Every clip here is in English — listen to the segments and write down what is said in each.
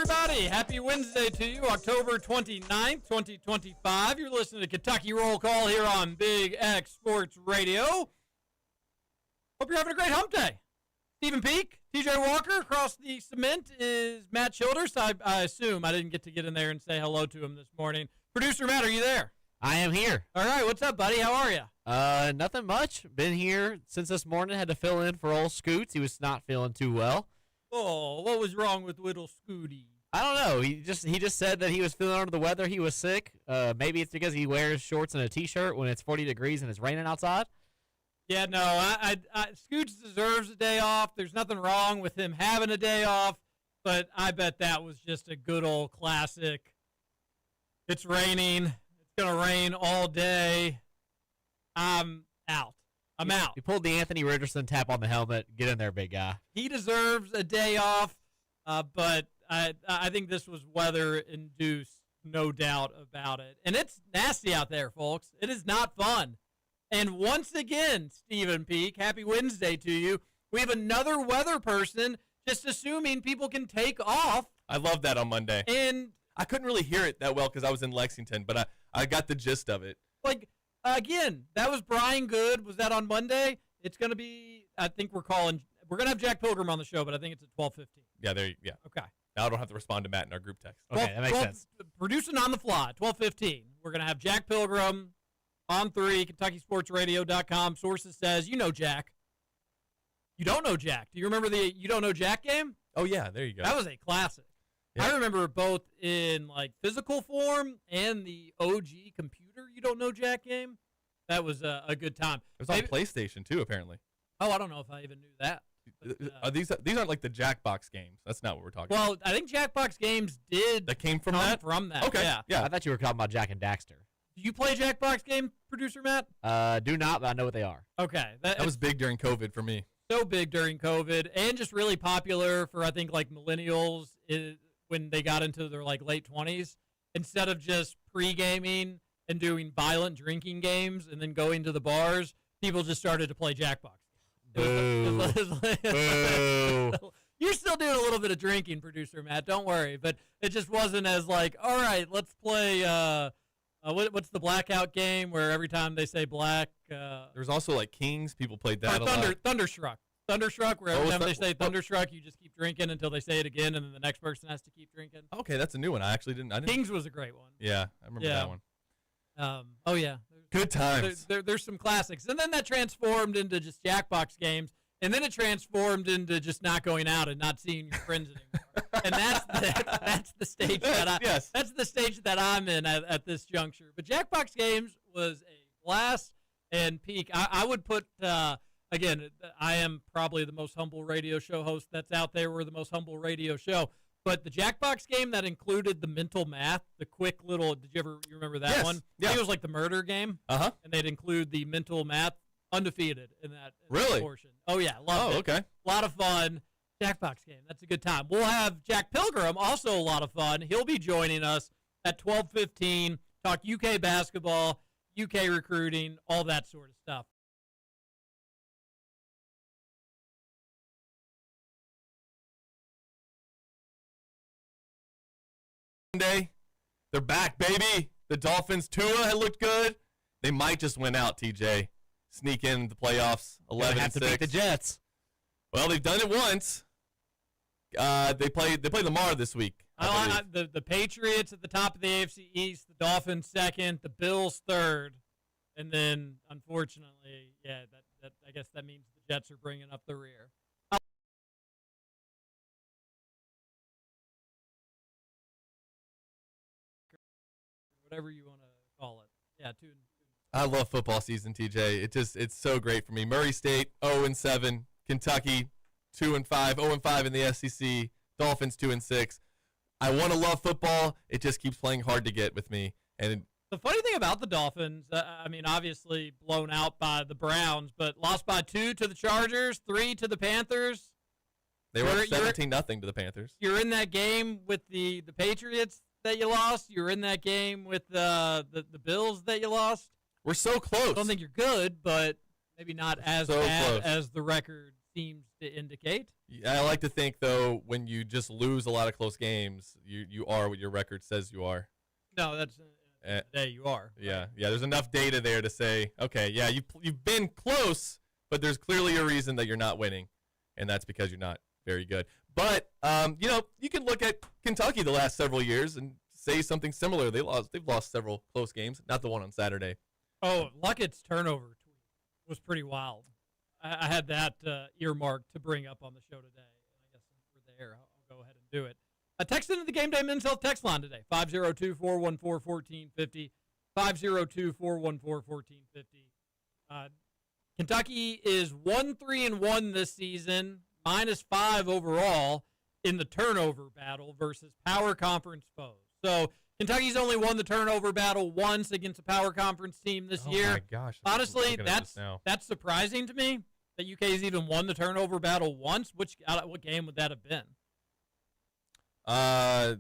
everybody. Happy Wednesday to you, October 29th, 2025. You're listening to Kentucky Roll Call here on Big X Sports Radio. Hope you're having a great hump day. Stephen Peak, TJ Walker. Across the cement is Matt Childers. I assume I didn't get to get in there and say hello to him this morning. Producer Matt, are you there? I am here. All right, what's up, buddy? How are you? Nothing much. Been here since this morning. Had to fill in for old Scoots. He was not feeling too well. Oh, what was wrong with little Scooty? I don't know. He just said that he was feeling under the weather. He was sick. Maybe it's because he wears shorts and a T-shirt when it's 40 degrees and it's raining outside. Yeah, no, I Scoots deserves a day off. There's nothing wrong with him having a day off, but I bet that was just a good old classic. It's raining. It's going to rain all day. I'm out. I'm out. You pulled the Anthony Richardson tap on the helmet. Get in there, big guy. He deserves a day off, but I think this was weather-induced, no doubt about it. And it's nasty out there, folks. It is not fun. And once again, Stephen Peak, happy Wednesday to you. We have another weather person just assuming people can take off. I love that on Monday. And I couldn't really hear it that well because I was in Lexington, but I got the gist of it. Again, that was Brian Good. Was that on Monday? It's going to be, I think we're going to have Jack Pilgrim on the show, but I think it's at 12:15. Yeah, Okay. Now I don't have to respond to Matt in our group text. Okay, that makes sense. Producing on the fly, 12:15. We're going to have Jack Pilgrim on 3, KentuckySportsRadio.com. Sources says, you know Jack. You don't know Jack. Do you remember the You Don't Know Jack game? Oh, yeah, there you go. That was a classic. Yeah. I remember both in physical form and the OG computer You Don't Know Jack game. That was a good time. It was on PlayStation too, apparently. Oh, I don't know if I even knew that. But, these aren't like the Jackbox games. That's not what we're talking about. Well, I think Jackbox games did. That came from come that? From that. Okay. Yeah. I thought you were talking about Jack and Daxter. Do you play Jackbox game, producer Matt? Do not, but I know what they are. Okay. That was big during COVID for me. So big during COVID and just really popular for, I think, millennials when they got into their late 20s. Instead of just pre-gaming and doing violent drinking games and then going to the bars, people just started to play Jackbox. Boo. Boo. You're still doing a little bit of drinking, producer Matt. Don't worry. But it just wasn't as all right, let's play what's the blackout game where every time they say black? There's also Kings. People played that a lot. Thunderstruck. Thunderstruck, where every time they say Thunderstruck, you just keep drinking until they say it again, and then the next person has to keep drinking. Okay, that's a new one. I didn't. Kings was a great one. Yeah, I remember that one. Oh, yeah. Good times. There's some classics. And then that transformed into just Jackbox games, and then it transformed into just not going out and not seeing your friends anymore. And that's the stage that's the stage that I'm in at this juncture. But Jackbox games was a blast and peak. I would put again, I am probably the most humble radio show host that's out there. We're the most humble radio show. But the Jackbox game that included the mental math, the quick little, you remember that one? Yeah. I think it was like the murder game. Uh-huh. And they'd include the mental math, undefeated in that portion. Oh, yeah. Loved it. Okay. A lot of fun. Jackbox game. That's a good time. We'll have Jack Pilgrim, also a lot of fun. He'll be joining us at 12:15, talk UK basketball, UK recruiting, all that sort of stuff. Monday, they're back, baby. The Dolphins, Tua had looked good. They might just win out, TJ. Sneak in the playoffs, 11-6. Have to beat the Jets. Well, they've done it once. They play Lamar this week. The Patriots at the top of the AFC East, the Dolphins second, the Bills third, and then unfortunately, I guess that means the Jets are bringing up the rear. Whatever you want to call it. Yeah, two. I love football season, TJ. It's so great for me. Murray State 0-7, Kentucky 2-5, 0-5 in the SEC, Dolphins 2-6. I want to love football. It just keeps playing hard to get with me. And the funny thing about the Dolphins, obviously blown out by the Browns, but lost by 2 to the Chargers, 3 to the Panthers. They were 17-0 to the Panthers. You're in that game with the Patriots that you lost. You're in that game with the Bills that you lost. We're so close. I don't think you're good, but maybe not as bad as the record seems to indicate. I like to think, though, when you just lose a lot of close games, you are what your record says you are. No, that's today you are. Yeah, right? Yeah. There's enough data there to say, okay, yeah, you've been close, but there's clearly a reason that you're not winning, and that's because you're not very good. But you can look at Kentucky the last several years and say something similar. They've lost several close games, not the one on Saturday. Oh, Luckett's turnover tweet was pretty wild. I had that earmarked to bring up on the show today. I guess since we're there, I'll go ahead and do it. Text into the Game Day Men's Health text line today, 502-414-1450, 502-414-1450. Kentucky is 1-3-1 this season, -5 overall in the turnover battle versus power conference foes. So Kentucky's only won the turnover battle once against a power conference team this year. Oh my gosh! Honestly, that's surprising to me that UK's even won the turnover battle once. What game would that have been? Ole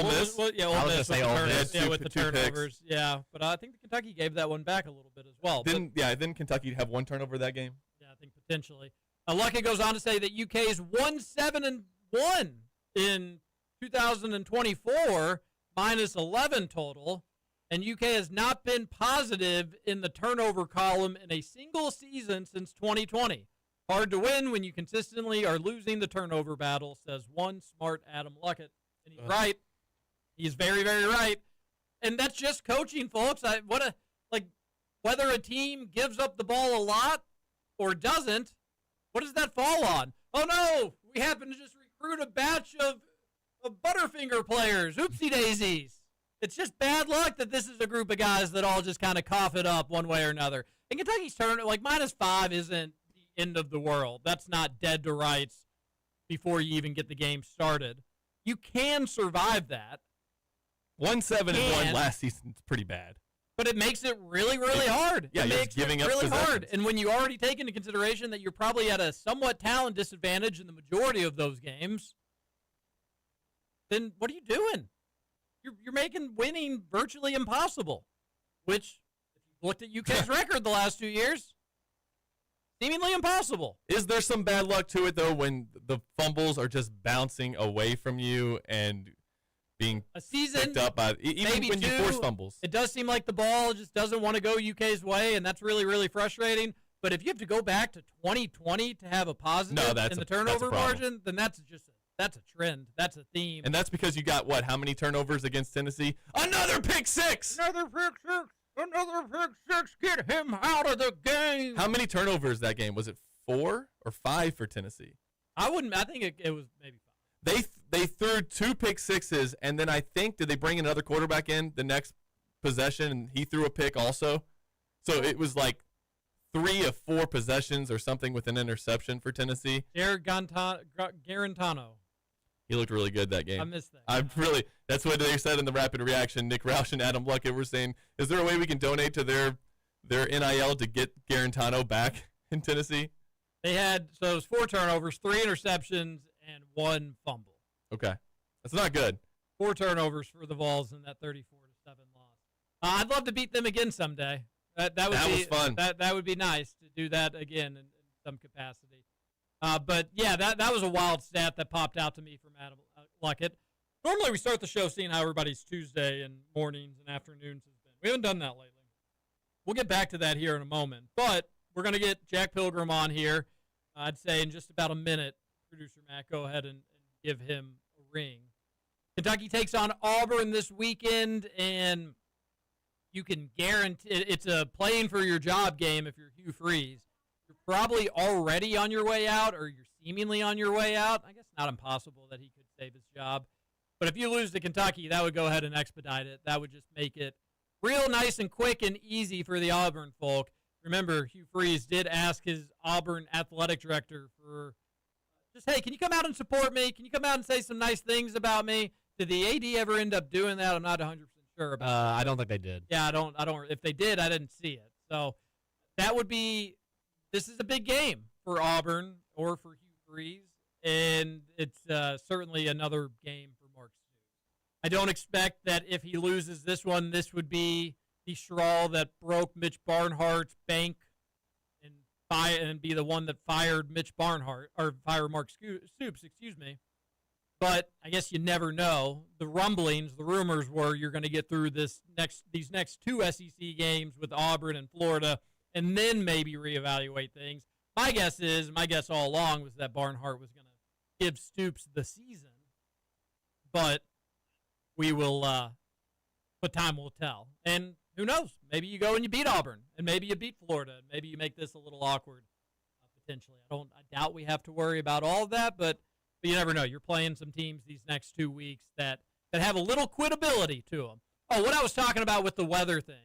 Miss. Ole Miss with the turnovers. Picks. Yeah, but I think the Kentucky gave that one back a little bit as well. Didn't Kentucky have one turnover that game? Yeah, I think potentially. Luckett goes on to say that UK's 1-7-1 in 2024, -11 total, and UK has not been positive in the turnover column in a single season since 2020. Hard to win when you consistently are losing the turnover battle, says one smart Adam Luckett. And he's right. He's very, very right. And that's just coaching, folks. Whether a team gives up the ball a lot or doesn't, what does that fall on? Oh, no, we happen to just recruit a batch of Butterfinger players. Oopsie daisies. It's just bad luck that this is a group of guys that all just kind of cough it up one way or another. And Kentucky's turn, -5 isn't the end of the world. That's not dead to rights before you even get the game started. You can survive that. 1-7-1 last season is pretty bad. But it makes it really, really hard. Yeah, it you're makes giving it up really possessions. hard. And when you already take into consideration that you're probably at a somewhat talent disadvantage in the majority of those games, then what are you doing? You're making winning virtually impossible, which, if you've looked at UK's record the last 2 years, seemingly impossible. Is there some bad luck to it, though, when the fumbles are just bouncing away from you and being picked up by even when you force fumbles? It does seem like the ball just doesn't want to go UK's way, and that's really, really frustrating. But if you have to go back to 2020 to have a positive in the turnover margin, then that's a trend. That's a theme. And that's because you got, how many turnovers against Tennessee? Another pick six! Another pick six! Get him out of the game! How many turnovers that game? Was it 4 or 5 for Tennessee? I think it was maybe 5. They threw 2 pick sixes, and then I think, did they bring another quarterback in the next possession, and he threw a pick also? So it was 3 of 4 possessions or something with an interception for Tennessee. Garantano. He looked really good that game. I missed that. That's what they said in the rapid reaction. Nick Roush and Adam Luckett were saying, is there a way we can donate to their NIL to get Garantano back in Tennessee? It was 4 turnovers, 3 interceptions, and 1 fumble. Okay. That's not good. 4 turnovers for the Vols in that 34-7 loss. I'd love to beat them again someday. That was fun. That would be nice to do that again in some capacity. But yeah, that was a wild stat that popped out to me from Adam Luckett. Normally we start the show seeing how everybody's Tuesday and mornings and afternoons has been. We haven't done that lately. We'll get back to that here in a moment. But we're going to get Jack Pilgrim on here, I'd say in just about a minute. Producer Matt, go ahead and give him a ring. Kentucky takes on Auburn this weekend, and you can guarantee it's a playing for your job game if you're Hugh Freeze. You're probably already on your way out, or you're seemingly on your way out. I guess not impossible that he could save his job. But if you lose to Kentucky, that would go ahead and expedite it. That would just make it real nice and quick and easy for the Auburn folk. Remember, Hugh Freeze did ask his Auburn athletic director for just, hey, can you come out and support me? Can you come out and say some nice things about me? Did the AD ever end up doing that? I'm not 100% sure about that. I don't think they did. Yeah, I don't. If they did, I didn't see it. So that would be, this is a big game for Auburn or for Hugh Freeze, and it's certainly another game for Mark Stoops. I don't expect that if he loses this one, this would be the straw that broke Mitch Barnhart's bank and and be the one that fired Mitch Barnhart or fire Mark Stoops, excuse me. But I guess you never know. The rumblings, the rumors were you're going to get through these next 2 SEC games with Auburn and Florida, and then maybe reevaluate things. My guess all along was that Barnhart was going to give Stoops the season, but we will. But time will tell, and who knows? Maybe you go and you beat Auburn, and maybe you beat Florida, and maybe you make this a little awkward potentially. I doubt we have to worry about all of that, but you never know. You're playing some teams these next 2 weeks that have a little quitability to them. Oh, what I was talking about with the weather thing,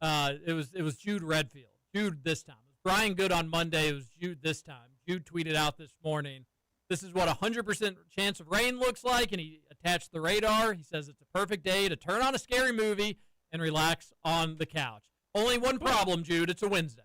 it was Jude Redfield. Jude this time. It was Brian Good on Monday. It was Jude this time. Jude tweeted out this morning, this is what 100% chance of rain looks like, and he attached the radar. He says it's a perfect day to turn on a scary movie and relax on the couch. Only one problem, Jude. It's a Wednesday.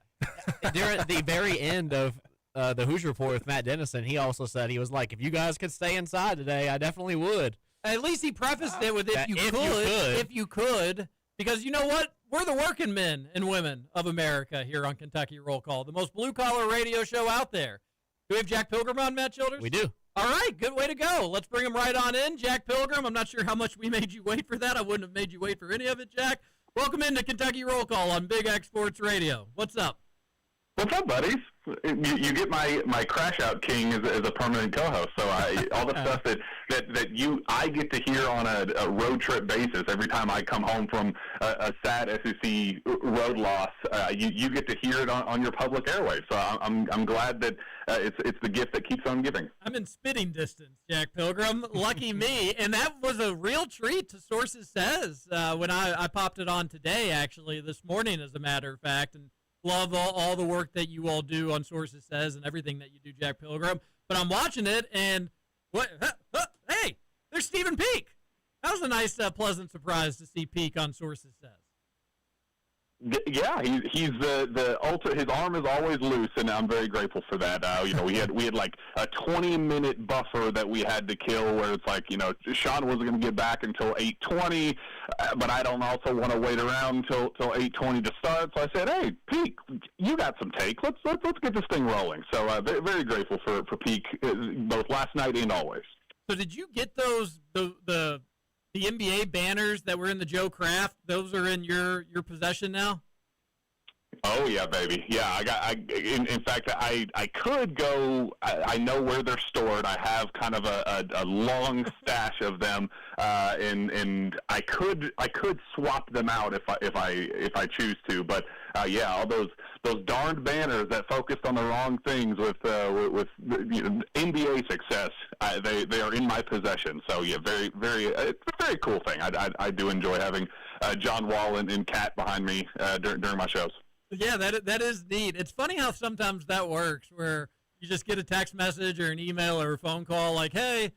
During the very end of the Hoosier Report with Matt Dennison, he also said, he was like, if you guys could stay inside today, I definitely would. At least he prefaced it with if you could, because you know what? We're the working men and women of America here on Kentucky Roll Call, the most blue-collar radio show out there. Do we have Jack Pilgrim on, Matt Childers? We do. All right, good way to go. Let's bring him right on in. Jack Pilgrim, I'm not sure how much we made you wait for that. I wouldn't have made you wait for any of it, Jack. Welcome into Kentucky Roll Call on Big X Sports Radio. What's up? What's up, buddies? You get my crash out king as a permanent co-host. So all the stuff that I get to hear on a road trip basis every time I come home from a sad SEC road loss, you get to hear it on your public airwaves. So I'm glad that it's the gift that keeps on giving. I'm in spitting distance, Jack Pilgrim. Lucky me. And that was a real treat to Sources Says when I popped it on today, actually, this morning, as a matter of fact. And love all the work that you all do on Sources Says and everything that you do, Jack Pilgrim. But I'm watching it, and hey, there's Stephen Peak. That was a nice, pleasant surprise to see Peak on Sources Says. Yeah, he's the ultimate. His arm is always loose, and I'm very grateful for that. We had like a 20-minute buffer that we had to kill, where it's like, Sean wasn't going to get back until 8:20, but I don't also want to wait around until 8:20 to start. So I said, hey, Peak, you got some take. Let's get this thing rolling. So very, very grateful for Peak, both last night and always. So did you get those the NBA banners that were in the Joe Kraft? Those are in your possession now? Oh yeah, baby. Yeah, in fact, I could go. I know where they're stored. I have kind of a long stash of them, and I could swap them out if I choose to. But yeah, all those darned banners that focused on the wrong things with NBA success, they are in my possession. So yeah, very very, it's a very cool thing. I do enjoy having John Wall and Kat behind me during my shows. Yeah, that is neat. It's funny how sometimes that works, where you just get a text message or an email or a phone call like, hey,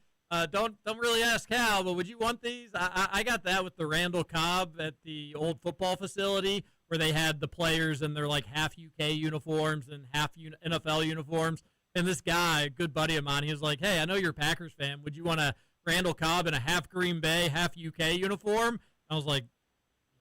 don't really ask how, but would you want these? I got that with the Randall Cobb at the old football facility, where they had the players in their like half UK uniforms and half NFL uniforms. And this guy, a good buddy of mine, he was like, hey, I know you're a Packers fan. Would you want a Randall Cobb in a half Green Bay, half UK uniform? I was like,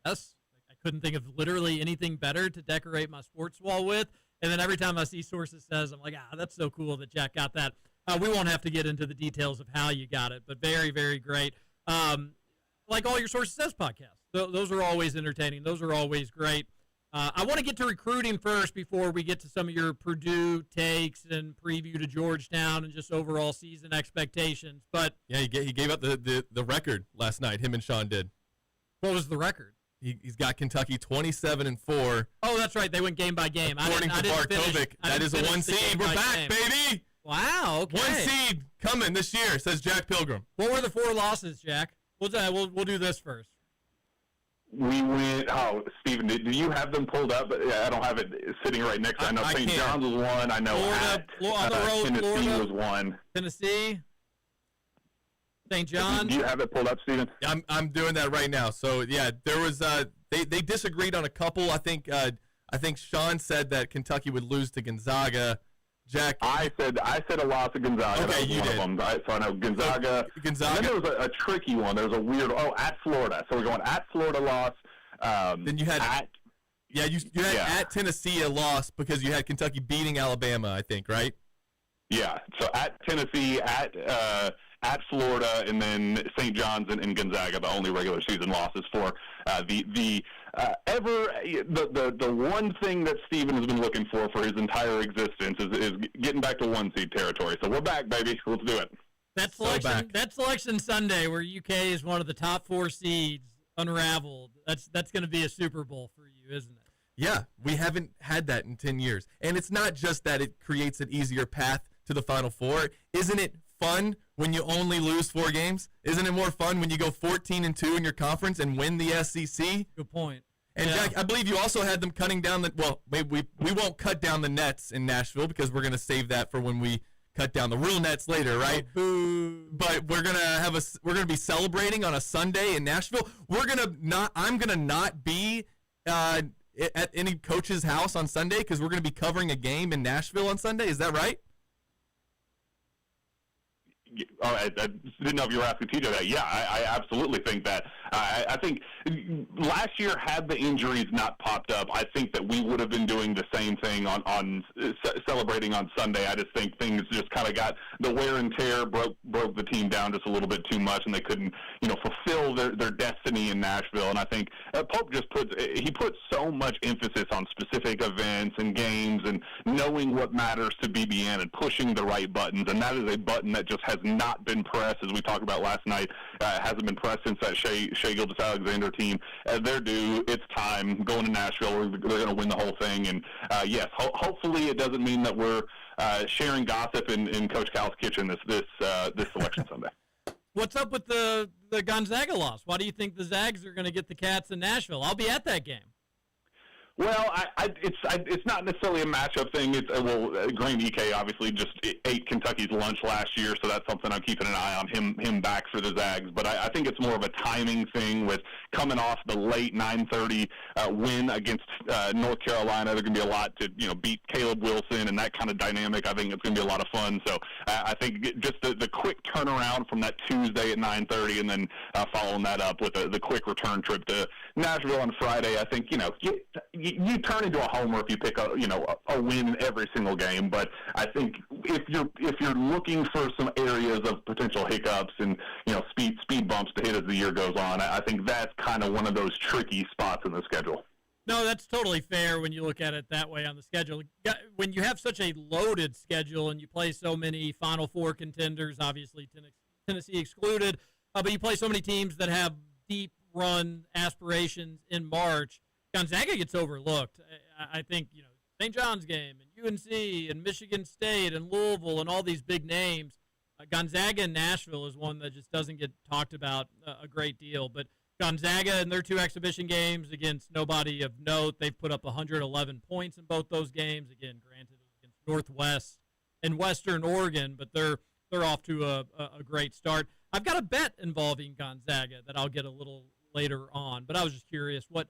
yes. Couldn't think of literally anything better to decorate my sports wall with. And then every time I see Sources Says, I'm like, that's so cool that Jack got that. We won't have to get into the details of how you got it, but very, very great. Like all your Sources Says podcasts. Those are always entertaining. Those are always great. I want to get to recruiting first before we get to some of your Purdue takes and preview to Georgetown and just overall season expectations. But yeah, he gave up the record last night. Him and Sean did. What was the record? He's got Kentucky 27-4. Oh, that's right. They went game by game. According to Barkovic, that is a 1 seed. We're back, baby. Wow. Okay. 1 seed coming this year, says Jack Pilgrim. What were the 4 losses, Jack? We'll do this first. We went. Oh, Stephen, do you have them pulled up? I don't have it sitting right next to me. I know St. John's was one. I know Tennessee was one. Tennessee. St. John. Do you have it pulled up, Stephen? Yeah, I'm doing that right now. So yeah, there was they disagreed on a couple. I think Sean said that Kentucky would lose to Gonzaga. Jack, I said a loss to Gonzaga. Okay, you did. So I know Gonzaga. And then there was a tricky one. There was a weird at Florida. So we're going at Florida loss. Then you had Yeah, you had at Tennessee a loss because you had Kentucky beating Alabama, I think, right? Yeah, so at Tennessee, at Florida, and then St. John's and Gonzaga, the only regular season losses for the one thing that Steven has been looking for his entire existence is getting back to 1 seed territory. So we're back, baby. Let's do it. That selection Sunday where UK is one of the top 4 seeds unraveled. That's going to be a Super Bowl for you, isn't it? Yeah, we haven't had that in 10 years. And it's not just that it creates an easier path to the Final Four. Isn't it fun when you only lose 4 games? Isn't it more fun when you go 14-2 in your conference and win the SEC? Good point. And yeah. Jack, I believe you also had them cutting down maybe we won't cut down the nets in Nashville because we're going to save that for when we cut down the real nets later, right? Oh, but we're going to be celebrating on a Sunday in Nashville. I'm going to not be at any coach's house on Sunday because we're going to be covering a game in Nashville on Sunday. Is that right? I didn't know if you were asking TJ that. Yeah, I absolutely think that. I think last year, had the injuries not popped up, I think that we would have been doing the same thing on celebrating on Sunday. I just think things just kind of got the wear and tear broke the team down just a little bit too much, and they couldn't fulfill their destiny in Nashville. And I think Pope just puts so much emphasis on specific events and games and knowing what matters to BBN and pushing the right buttons. And that is a button that just has not been pressed, as we talked about last night. Hasn't been pressed since that Shea Gilgeous-Alexander team. They're due. It's time. Going to Nashville, they're going to win the whole thing. And yes, hopefully it doesn't mean that we're sharing gossip in Coach Cal's kitchen this selection Sunday. What's up with the Gonzaga loss? Why do you think the Zags are going to get the Cats in Nashville? I'll be at that game. Well, it's not necessarily a matchup thing. Graham Ike obviously just ate Kentucky's lunch last year, so that's something I'm keeping an eye on him back for the Zags. But I think it's more of a timing thing with coming off the late 9:30 win against North Carolina. There's going to be a lot to beat Caleb Wilson and that kind of dynamic. I think it's going to be a lot of fun. So I think just the quick turnaround from that Tuesday at 9:30 and then following that up with the quick return trip to Nashville on Friday. I think you turn into a homer if you pick a win in every single game. But I think if you're looking for some areas of potential hiccups and speed bumps to hit as the year goes on, I think that's kind of one of those tricky spots in the schedule. No, that's totally fair when you look at it that way on the schedule. When you have such a loaded schedule and you play so many Final Four contenders, obviously Tennessee excluded, but you play so many teams that have deep run aspirations in March, Gonzaga gets overlooked. I think, St. John's game and UNC and Michigan State and Louisville and all these big names. Gonzaga and Nashville is one that just doesn't get talked about a great deal. But Gonzaga in their 2 exhibition games against nobody of note, they've put up 111 points in both those games. Again, granted, against Northwest and Western Oregon, but they're off to a great start. I've got a bet involving Gonzaga that I'll get a little later on, but I was just curious what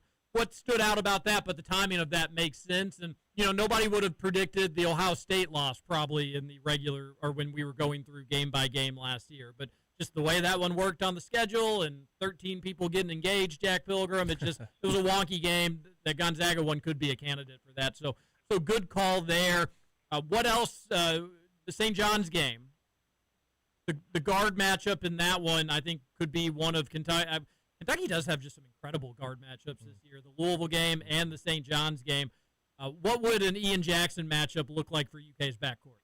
stood out about that, but the timing of that makes sense. And, nobody would have predicted the Ohio State loss probably in the regular or when we were going through game by game last year. But just the way that one worked on the schedule and 13 people getting engaged, Jack Pilgrim, it was a wonky game. The Gonzaga one could be a candidate for that. So good call there. What else? The St. John's game. The guard matchup in that one, I think, could be one of Kentucky. Kentucky does have just some incredible guard matchups this year. The Louisville game and the St. John's game. What would an Ian Jackson matchup look like for UK's backcourt?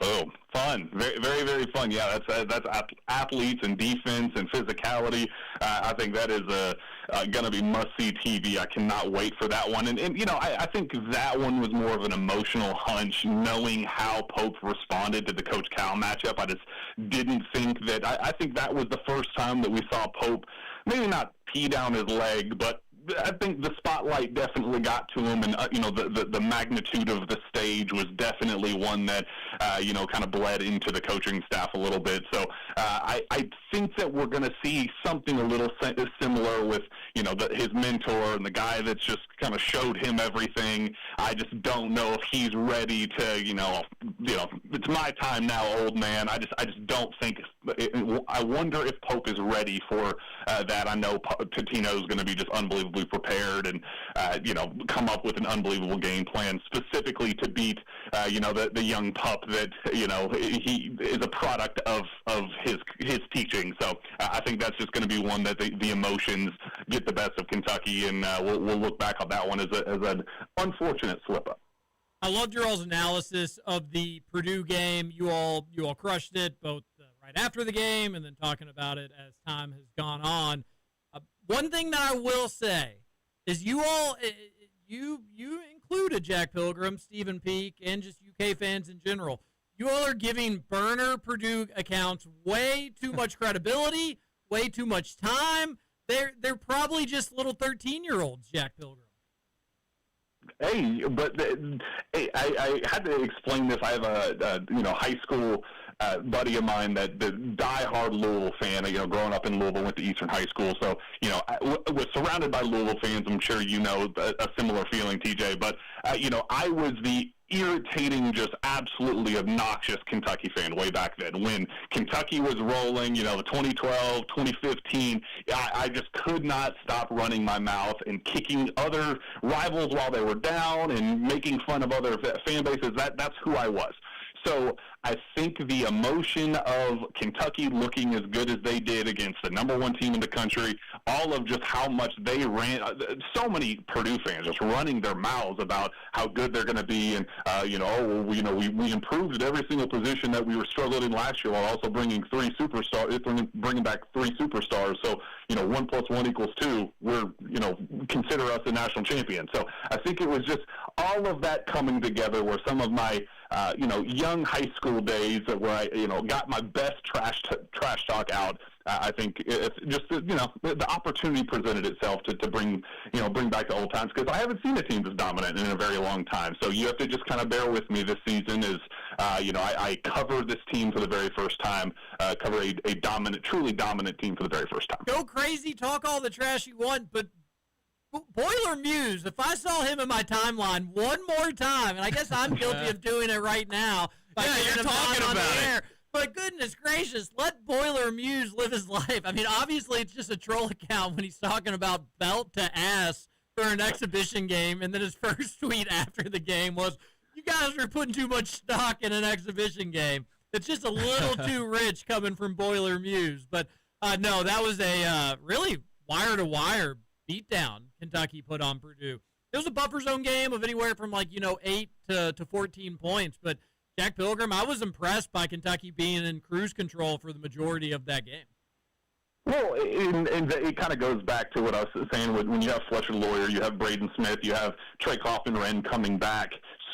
Oh, fun. Very, very, very fun. Yeah, that's athletes and defense and physicality. I think that is going to be must-see TV. I cannot wait for that one. And I think that one was more of an emotional hunch, knowing how Pope responded to the Coach Cal matchup. I just didn't think that – I think that was the first time that we saw Pope maybe not pee down his leg, but I think the spotlight definitely got to him, and the magnitude of the stage was definitely one that kind of bled into the coaching staff a little bit. So I think that we're going to see something a little similar with his mentor and the guy that's just kind of showed him everything. I just don't know if he's ready to it's my time now, old man. I just don't think I wonder if Pope is ready for that. I know Pitino is going to be just unbelievably prepared and come up with an unbelievable game plan specifically to beat the young pup that he is a product of his teaching. So I think that's just going to be one that the emotions get the best of Kentucky, and we'll look back on that one as an unfortunate slip up. I loved your all's analysis of the Purdue game. You all crushed it both right after the game and then talking about it as time has gone on. One thing that I will say is you all you included Jack Pilgrim, Stephen Peak, and just UK fans in general. You all are giving burner Purdue accounts way too much credibility, way too much time. They're probably just little 13-year-olds, Jack Pilgrim. Hey, but I had to explain this. I have a high school buddy of mine that the diehard Louisville fan. Growing up in Louisville, went to Eastern High School, so I was surrounded by Louisville fans. I'm sure you know a similar feeling, TJ. But I was the irritating, just absolutely obnoxious Kentucky fan way back then. When Kentucky was rolling, the 2012, 2015, I just could not stop running my mouth and kicking other rivals while they were down and making fun of other fan bases. That's who I was. So I think the emotion of Kentucky looking as good as they did against the number one team in the country, all of just how much they ran, so many Purdue fans just running their mouths about how good they're going to be, and we improved at every single position that we were struggling in last year, while also bringing back three superstars. So 1 + 1 = 2. We're consider us a national champion. So I think it was just all of that coming together, where some of my young high school days where I got my best trash talk out. I think it's just the opportunity presented itself to bring back the old times, because I haven't seen a team that's dominant in a very long time. So you have to just kind of bear with me this season. As I covered this team for the very first time, cover a truly dominant team for the very first time. Go crazy, talk all the trash you want, but Boiler Muse, if I saw him in my timeline one more time, and I guess I'm guilty of doing it right now. You're talking about it. But goodness gracious, let Boiler Muse live his life. I mean, obviously it's just a troll account when he's talking about belt to ass for an exhibition game, and then his first tweet after the game was, "You guys are putting too much stock in an exhibition game." It's just a little too rich coming from Boiler Muse. But no, that was a really wire-to-wire beatdown Kentucky put on Purdue. It was a buffer zone game of anywhere from 8 to 14 points, but Jack Pilgrim, I was impressed by Kentucky being in cruise control for the majority of that game. Well, and it kind of goes back to what I was saying. When you have Fletcher Lawyer, you have Braden Smith, you have Trey Coffin-Wren coming back,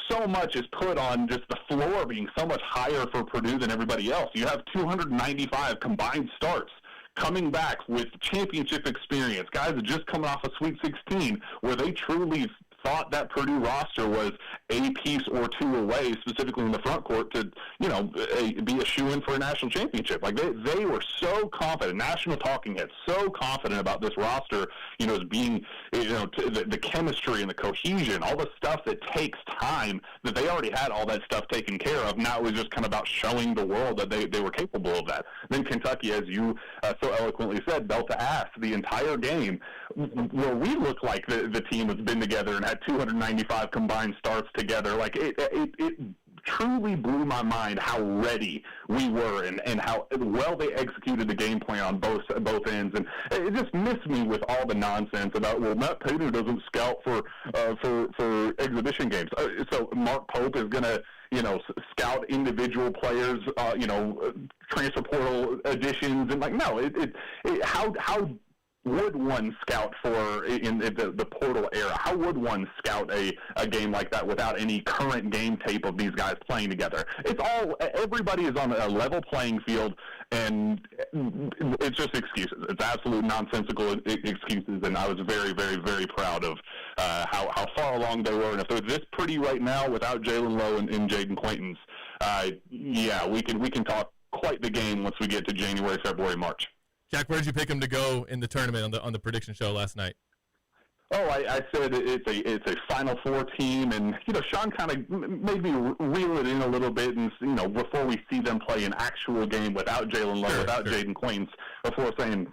so much is put on just the floor being so much higher for Purdue than everybody else. You have 295 combined starts coming back with championship experience, guys that just coming off a Sweet 16, where they truly thought that Purdue roster was a piece or two away, specifically in the front court, to be a shoo-in for a national championship. Like they were so confident, national talking heads, so confident about this roster, as being the chemistry and the cohesion, all the stuff that takes time, that they already had all that stuff taken care of. Now it was just kind of about showing the world that they were capable of that. Then Kentucky, as you so eloquently said, belt to ass the entire game, where we look like the team that's been together and had 295 combined starts together. Like it truly blew my mind how ready we were and how well they executed the game plan on both ends. And it just missed me with all the nonsense about, well, Matt Painter doesn't scout for exhibition games. So Mark Pope is going to scout individual players, transfer portal additions, and no, how would one scout for in the portal era? How would one scout a game like that without any current game tape of these guys playing together? Everybody is on a level playing field, and it's just excuses. It's absolute nonsensical excuses, and I was very, very, very proud of how far along they were. And if they're this pretty right now without Jalen Lowe and Jaden Quaintance, we can talk quite the game once we get to January, February, March. Jack, where did you pick him to go in the tournament on the prediction show last night? Oh, I said it's a Final Four team, and Sean kind of maybe reel it in a little bit, and before we see them play an actual game without Jalen Lowe, without Jaden Queens, before saying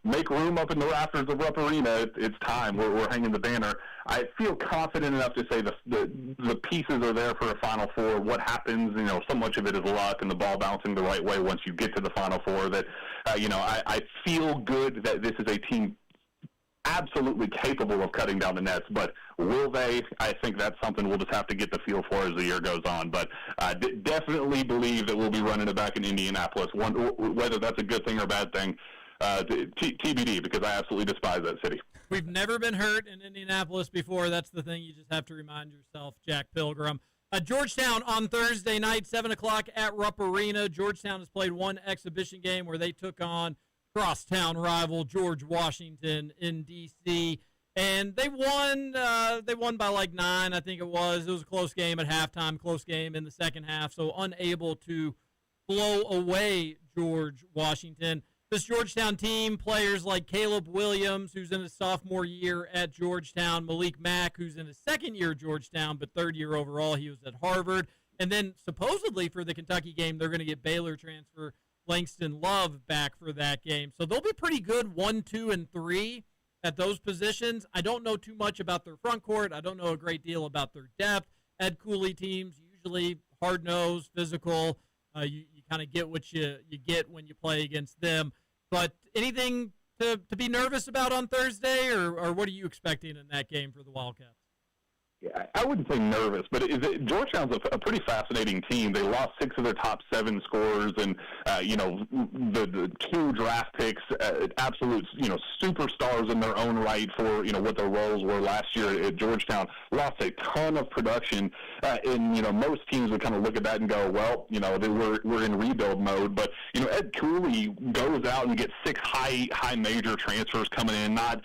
make room up in the rafters of Rupp Arena. It's time. We're hanging the banner. I feel confident enough to say the pieces are there for a Final Four. What happens, so much of it is luck and the ball bouncing the right way once you get to the Final Four. That I feel good that this is a team absolutely capable of cutting down the nets, but will they? I think that's something we'll just have to get the feel for as the year goes on. But I definitely believe that we'll be running it back in Indianapolis. Whether that's a good thing or a bad thing, TBD, because I absolutely despise that city. We've never been hurt in Indianapolis before. That's the thing you just have to remind yourself, Jack Pilgrim. Georgetown on Thursday night, 7 o'clock at Rupp Arena. Georgetown has played one exhibition game where they took on crosstown rival George Washington in D.C., and they won. They won by like 9, I think it was. It was a close game at halftime, close game in the second half, so unable to blow away George Washington. This Georgetown team, players like Caleb Williams, who's in his sophomore year at Georgetown, Malik Mack, who's in his second year at Georgetown, but third year overall, he was at Harvard. And then supposedly for the Kentucky game, they're going to get Baylor transfer Langston Love back for that game. So they'll be pretty good 1, 2, and 3 at those positions. I don't know too much about their front court. I don't know a great deal about their depth. Ed Cooley teams, usually hard-nosed, physical. You kind of get what you get when you play against them. But anything to be nervous about on Thursday, or what are you expecting in that game for the Wildcats? Yeah, I wouldn't say nervous, but Georgetown's a pretty fascinating team. They lost 6 of their top 7 scorers, and the 2 draft picks, absolute superstars in their own right for what their roles were last year at Georgetown. Lost a ton of production, and most teams would kind of look at that and go, well, we're in rebuild mode. But Ed Cooley goes out and gets 6 high major transfers coming in, not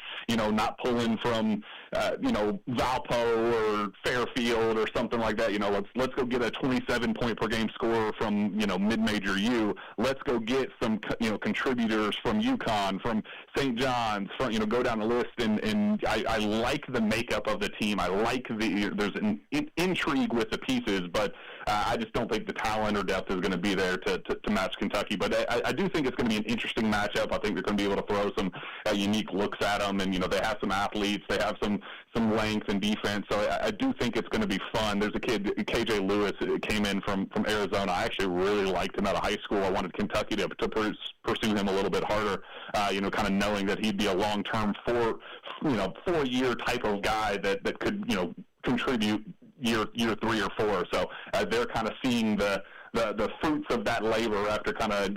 pulling from Valpo or Fairfield or something like that. Let's go get a 27 point per game scorer from mid-major U. Let's go get some contributors from UConn, from St. John's, from go down the list. And I like the makeup of the team. I like there's an intrigue with the pieces, but I just don't think the talent or depth is going to be there to match Kentucky. But I do think it's going to be an interesting matchup. I think they're going to be able to throw some unique looks at them, and they have some athletes, they have some length and defense. So I do think it's going to be fun. There's a kid, KJ Lewis, came in from Arizona. I actually really liked him out of high school. I wanted Kentucky to pursue him a little bit harder. Kind of knowing that he'd be a long-term 4-year type of guy that could contribute year 3 or 4. So they're kind of seeing the fruits of that labor after kind of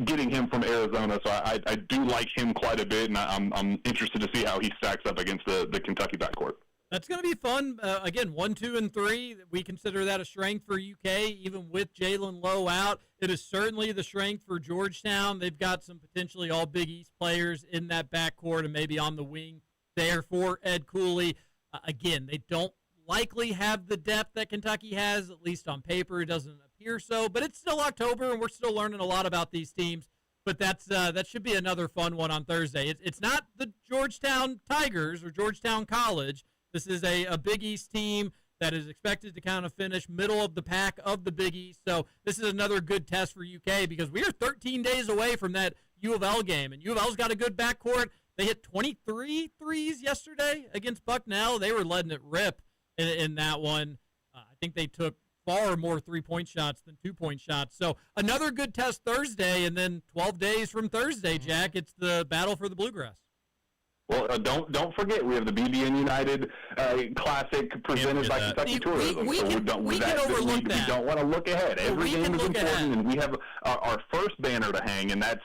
getting him from Arizona. So I do like him quite a bit, and I'm interested to see how he stacks up against the Kentucky backcourt. That's going to be fun. Again, 1, 2, and 3. We consider that a strength for UK, even with Jalen Lowe out. It is certainly the strength for Georgetown. They've got some potentially all Big East players in that backcourt and maybe on the wing there for Ed Cooley. Again, they don't likely have the depth that Kentucky has, at least on paper. It doesn't appear so, but it's still October, and we're still learning a lot about these teams. But that should be another fun one on Thursday. It's not the Georgetown Tigers or Georgetown College. This is a Big East team that is expected to kind of finish middle of the pack of the Big East. So this is another good test for UK because we are 13 days away from that U of L game, and U of L's got a good backcourt. They hit 23 threes yesterday against Bucknell. They were letting it rip in that one. I think they took far more 3-point shots than 2-point shots. So another good test Thursday, and then 12 days from Thursday, Jack, it's the battle for the Bluegrass. Well, don't forget, we have the BBN United Classic presented by Kentucky Tourism. We can overlook that. We don't want to look ahead. Every game is important, and we have our first banner to hang, and that's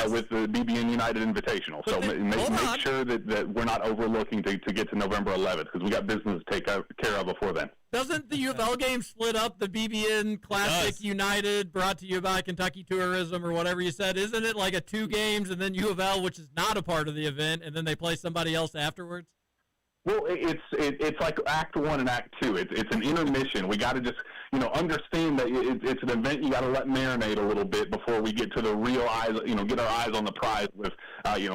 with the BBN United Invitational. So make sure that we're not overlooking to get to November 11th, because we got business to take care of before then. Doesn't the U of L game split up the BBN Classic United, brought to you by Kentucky Tourism or whatever you said? Isn't it like a 2 games and then U of L, which is not a part of the event, and then they play somebody else afterwards? Well, it's like Act 1 and Act 2. It's an intermission. We got to just understand that it's an event you got to let marinate a little bit before we get to the real eyes. Get our eyes on the prize with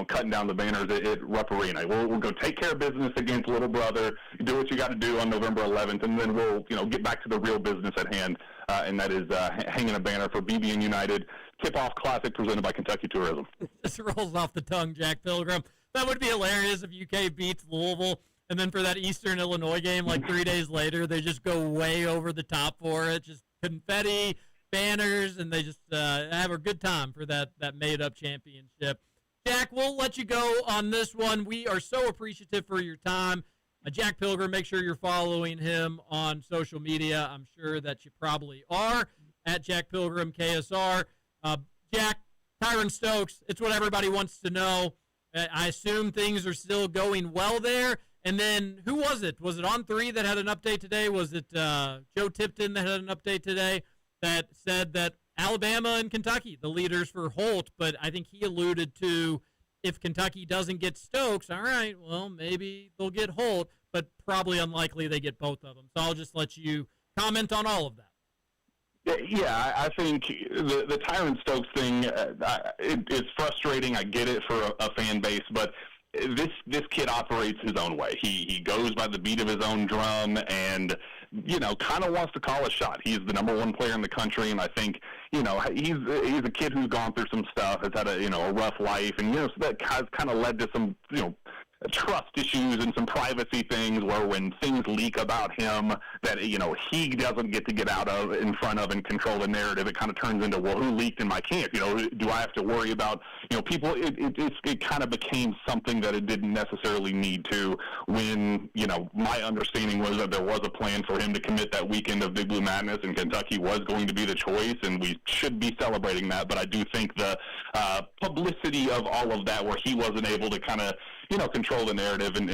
cutting down the banners at Rupp Arena. We'll go take care of business against Little Brother. Do what you got to do on November 11th, and then we'll get back to the real business at hand, and that is hanging a banner for BBN United Tip-Off Classic presented by Kentucky Tourism. This rolls off the tongue, Jack Pilgrim. That would be hilarious if UK beats Louisville. And then for that Eastern Illinois game, like 3 days later, they just go way over the top for it. Just confetti, banners, and they just have a good time for that made-up championship. Jack, we'll let you go on this one. We are so appreciative for your time. Jack Pilgrim, make sure you're following him on social media. I'm sure that you probably are, at Jack Pilgrim KSR. Jack, Tyron Stokes, it's what everybody wants to know. I assume things are still going well there. And then who was it? Was it On3 that had an update today? Was it Joe Tipton that had an update today that said that Alabama and Kentucky, the leaders for Holt, but I think he alluded to if Kentucky doesn't get Stokes, all right, well, maybe they'll get Holt, but probably unlikely they get both of them. So I'll just let you comment on all of that. Yeah, I think the Tyron Stokes thing is frustrating. I get it for a fan base, but this kid operates his own way. He goes by the beat of his own drum, and kind of wants to call a shot. He's the number one player in the country, and I think he's a kid who's gone through some stuff, has had a rough life, and so that has kind of led to some trust issues and some privacy things where when things leak about him that he doesn't get to get out of in front of and control the narrative, it kind of turns into, well, who leaked in my camp? Do I have to worry about people? It kind of became something that it didn't necessarily need to, when my understanding was that there was a plan for him to commit that weekend of Big Blue Madness, and Kentucky was going to be the choice, and we should be celebrating that. But I do think the publicity of all of that, where he wasn't able to kind of control the narrative and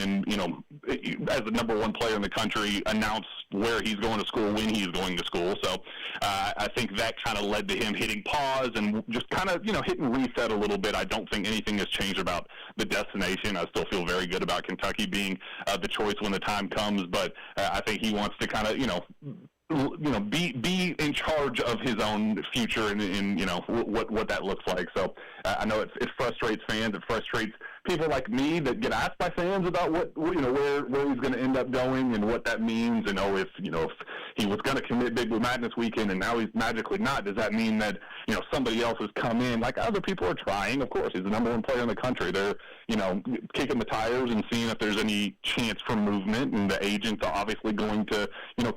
as the number one player in the country, announce where he's going to school, when he's going to school. So I think that kind of led to him hitting pause and just kind of, hitting reset a little bit. I don't think anything has changed about the destination. I still feel very good about Kentucky being the choice when the time comes, but I think he wants to kind of, be in charge of his own future and what that looks like. So I know it frustrates fans. It frustrates people like me that get asked by fans about where he's going to end up going and what that means. And if he was going to commit Big Blue Madness weekend and now he's magically not, does that mean that somebody else has come in? Like, other people are trying. Of course, he's the number one player in the country. They're kicking the tires and seeing if there's any chance for movement. And the agents are obviously going to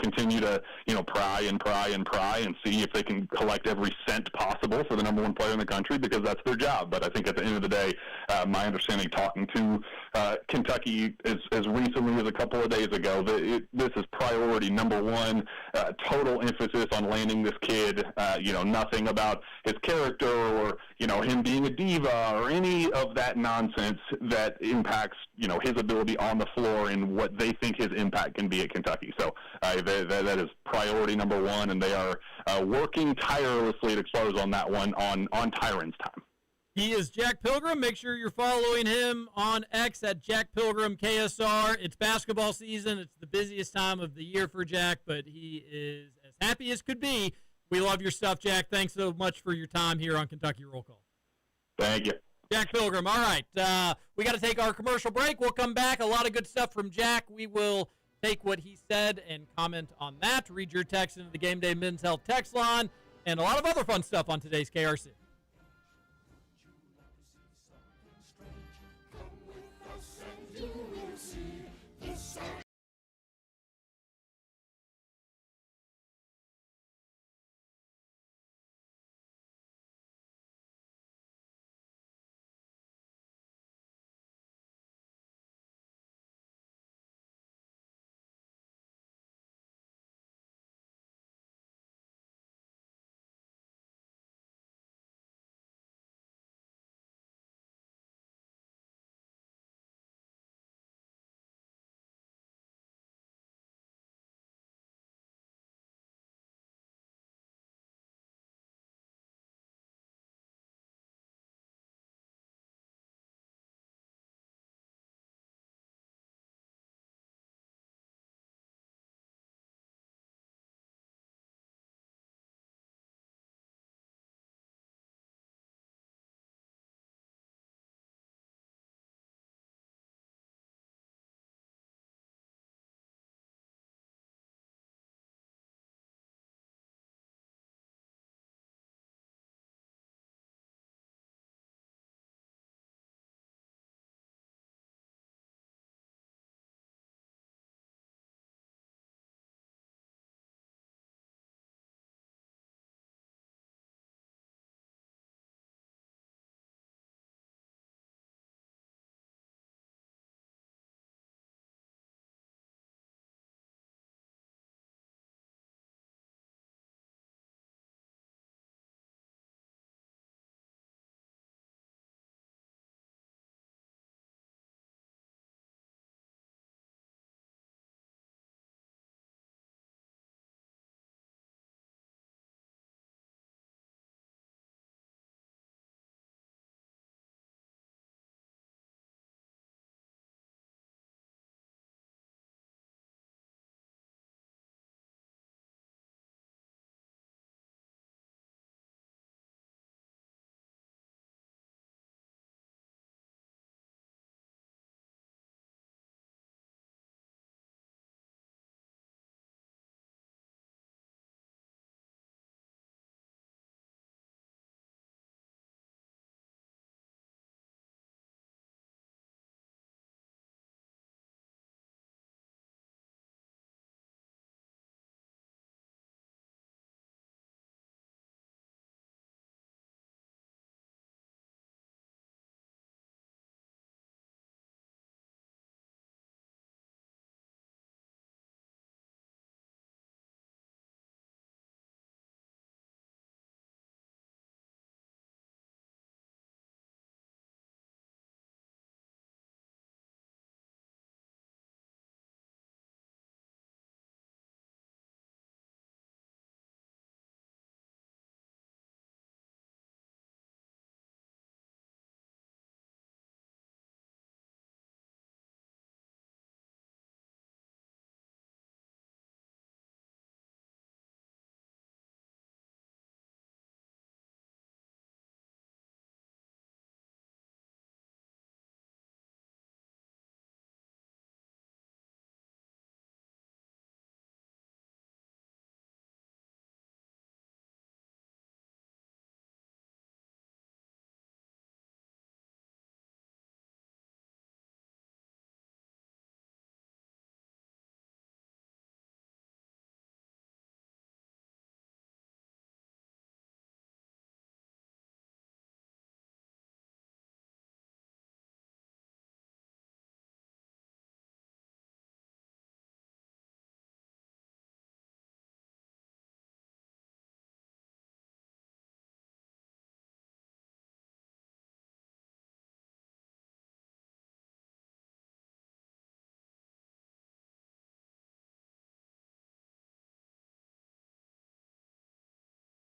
continue to pry and see if they can collect every cent possible for the number one player in the country, because that's their job. But I think at the end of the day, my understanding talking to Kentucky as recently as a couple of days ago, this is priority number one, total emphasis on landing this kid, nothing about his character or, him being a diva or any of that nonsense that impacts, his ability on the floor and what they think his impact can be at Kentucky. So that is priority number one, and they are working tirelessly to close on that one on Tyron's time. He is Jack Pilgrim. Make sure you're following him on X at Jack Pilgrim KSR. It's basketball season. It's the busiest time of the year for Jack, but he is as happy as could be. We love your stuff, Jack. Thanks so much for your time here on Kentucky Roll Call. Thank you. Jack Pilgrim. All right. We got to take our commercial break. We'll come back. A lot of good stuff from Jack. We will take what he said and comment on that. Read your text into the Game Day Men's Health text line, and a lot of other fun stuff on today's KRC.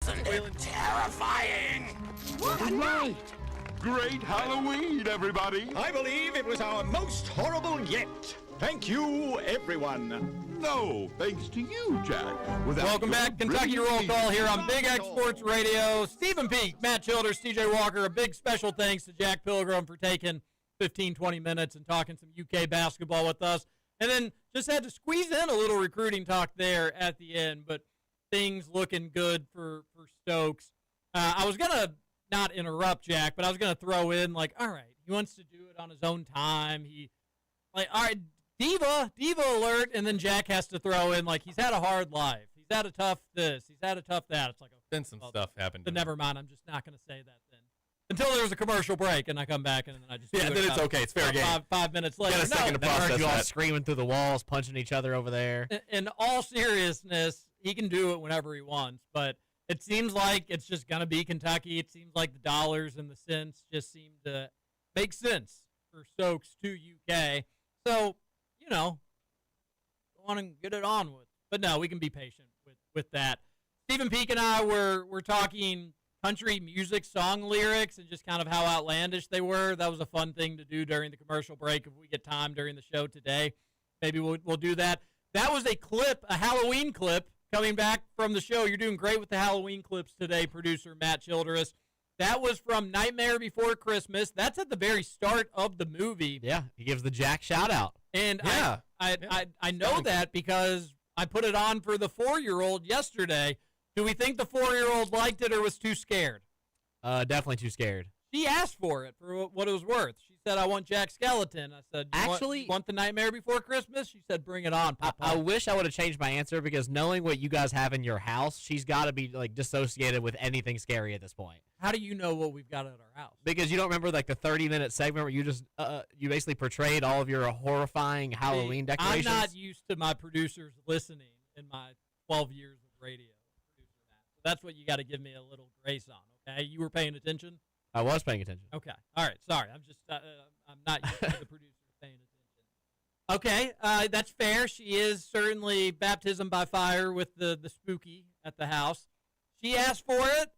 Terrifying! All right. Great Halloween, everybody. I believe it was our most horrible yet. Thank you, everyone. No, thanks to you, Jack. Welcome back. Kentucky Roll Call here on Big X Sports Radio. Stephen Peak, Matt Childers, TJ Walker. A big special thanks to Jack Pilgrim for taking 15, 20 minutes and talking some UK basketball with us. And then just had to squeeze in a little recruiting talk there at the end, but things looking good for Stokes. I was going to not interrupt Jack, but I was going to throw in, like, all right, he wants to do it on his own time. All right, Diva alert, and then Jack has to throw in, like, he's had a hard life. He's had a tough this. He's had a tough that. It's like, Then some stuff happened. But never mind. I'm just not going to say that then. Until there's a commercial break, and I come back, and then I just then it's okay. It's fair game. 5 minutes later. Got a second to process you all that. screaming through the walls, punching each other over there. In all seriousness, he can do it whenever he wants, but it seems like it's just going to be Kentucky. It seems like the dollars and the cents just seem to make sense for Stokes to UK. So, go on and get it on with. But no, we can be patient with that. Stephen Peak and I were talking country music song lyrics and just kind of how outlandish they were. That was a fun thing to do during the commercial break. If we get time during the show today, maybe we'll do that. That was a Halloween clip coming back from the show. You're doing great with the Halloween clips today, producer Matt Childress. That was from Nightmare Before Christmas. That's at the very start of the movie. Yeah, he gives the Jack shout out. And Yeah. I know that because I put it on for the 4-year-old yesterday. Do we think the 4-year-old liked it or was too scared? Definitely too scared. She asked for it for what it was worth. She said, I want Jack Skeleton. I said, you want the Nightmare Before Christmas? She said, bring it on, Papa. I wish I would have changed my answer because knowing what you guys have in your house, she's got to be like dissociated with anything scary at this point. How do you know what we've got at our house? Because you don't remember like the 30-minute segment where you just you basically portrayed all of your horrifying Halloween decorations. I'm not used to my producers listening in my 12 years of radio. So that's what you got to give me a little grace on, okay? You were paying attention? I was paying attention. Okay. All right. Sorry. I'm just I'm not used to the producers paying attention. Okay. That's fair. She is certainly baptism by fire with the spooky at the house. She asked for it.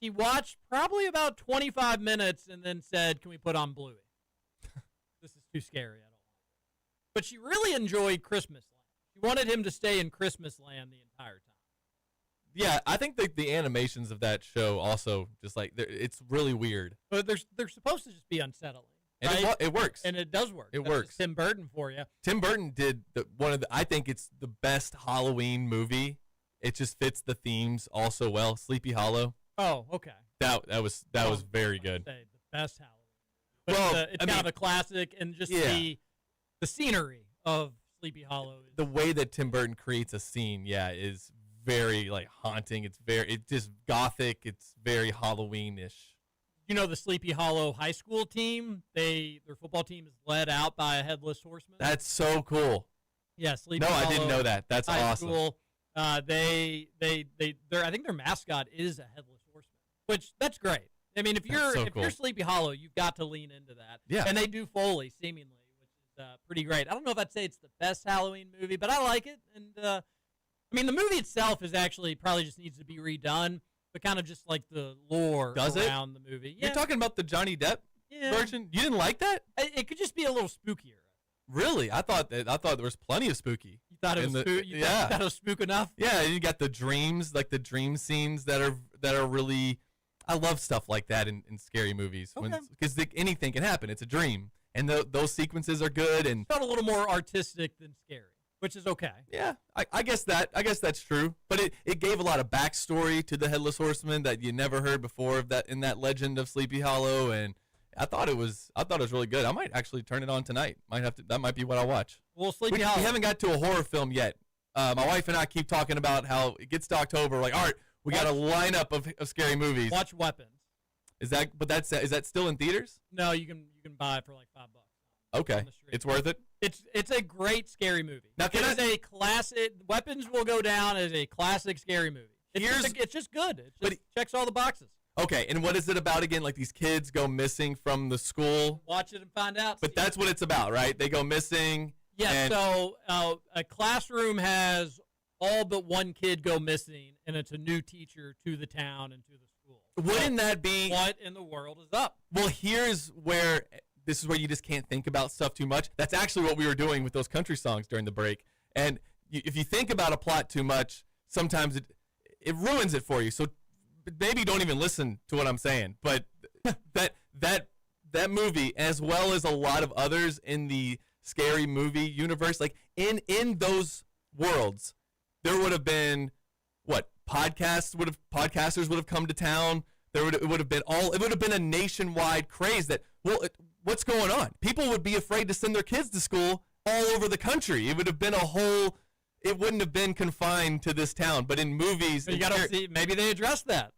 She watched probably about 25 minutes and then said, can we put on Bluey? This is too scary. I don't want it. But she really enjoyed Christmas Land. She wanted him to stay in Christmas Land the entire time. Yeah, I think the animations of that show also just like it's really weird. But they're supposed to just be unsettling. And right? it works. And it does work. It works. Tim Burton for you. Tim Burton did I think it's the best Halloween movie. It just fits the themes also well. Sleepy Hollow. Oh, okay. That was very good. Say the best Halloween. But it's kind of a classic, and just the scenery of Sleepy Hollow. The way that Tim Burton creates a scene, is very like haunting. It's just gothic. It's very Halloween-ish. The Sleepy Hollow high school team, their football team is led out by a headless horseman. That's so cool. Yeah, Sleepy Hollow. No, Hollow I didn't know that. That's high awesome. School, I think their mascot is a headless horseman, which that's great. I mean, if you're Sleepy Hollow, you've got to lean into that. Yeah. And they do Foley seemingly, which is pretty great. I don't know if I'd say it's the best Halloween movie, but I like it. And I mean, the movie itself is actually probably just needs to be redone, but kind of just like the lore around the movie. Yeah. You're talking about the Johnny Depp version? You didn't like that? It could just be a little spookier. Really? I thought there was plenty of spooky. You thought it was you thought it was spook enough? Yeah, and you got the dreams, like the dream scenes that are really. I love stuff like that in scary movies because anything can happen. It's a dream, and those sequences are good and felt a little more artistic than scary, which is okay. Yeah, I guess that's true. But it gave a lot of backstory to the Headless Horseman that you never heard before in that legend of Sleepy Hollow, and I thought it was really good. I might actually turn it on tonight. That might be what I'll watch. Well, Sleepy Hollow. We haven't got to a horror film yet. My wife and I keep talking about how it gets to October. We're like, all right, we got a lineup of scary movies. Watch Weapons. Is that still in theaters? No, you can buy it for like $5. Okay, it's worth it. It's a great scary movie. Now, a classic. Weapons will go down as a classic scary movie. It's just good. It checks all the boxes. Okay, and what is it about again? Like these kids go missing from the school. Watch it and find out. But that's what it's about, right? They go missing. Yeah. So a classroom has all but one kid go missing, and it's a new teacher to the town and to the school. Wouldn't that be what in the world is up? Well, here's where this is where you just can't think about stuff too much. That's actually what we were doing with those country songs during the break. And if you think about a plot too much, sometimes it ruins it for you. So maybe don't even listen to what I'm saying. But that movie, as well as a lot of others in the scary movie universe, like in those worlds, there would have been podcasters would have come to town. It would have been a nationwide craze that, what's going on? People would be afraid to send their kids to school all over the country. It would have been it wouldn't have been confined to this town. But in movies, you gotta see. Maybe they addressed that.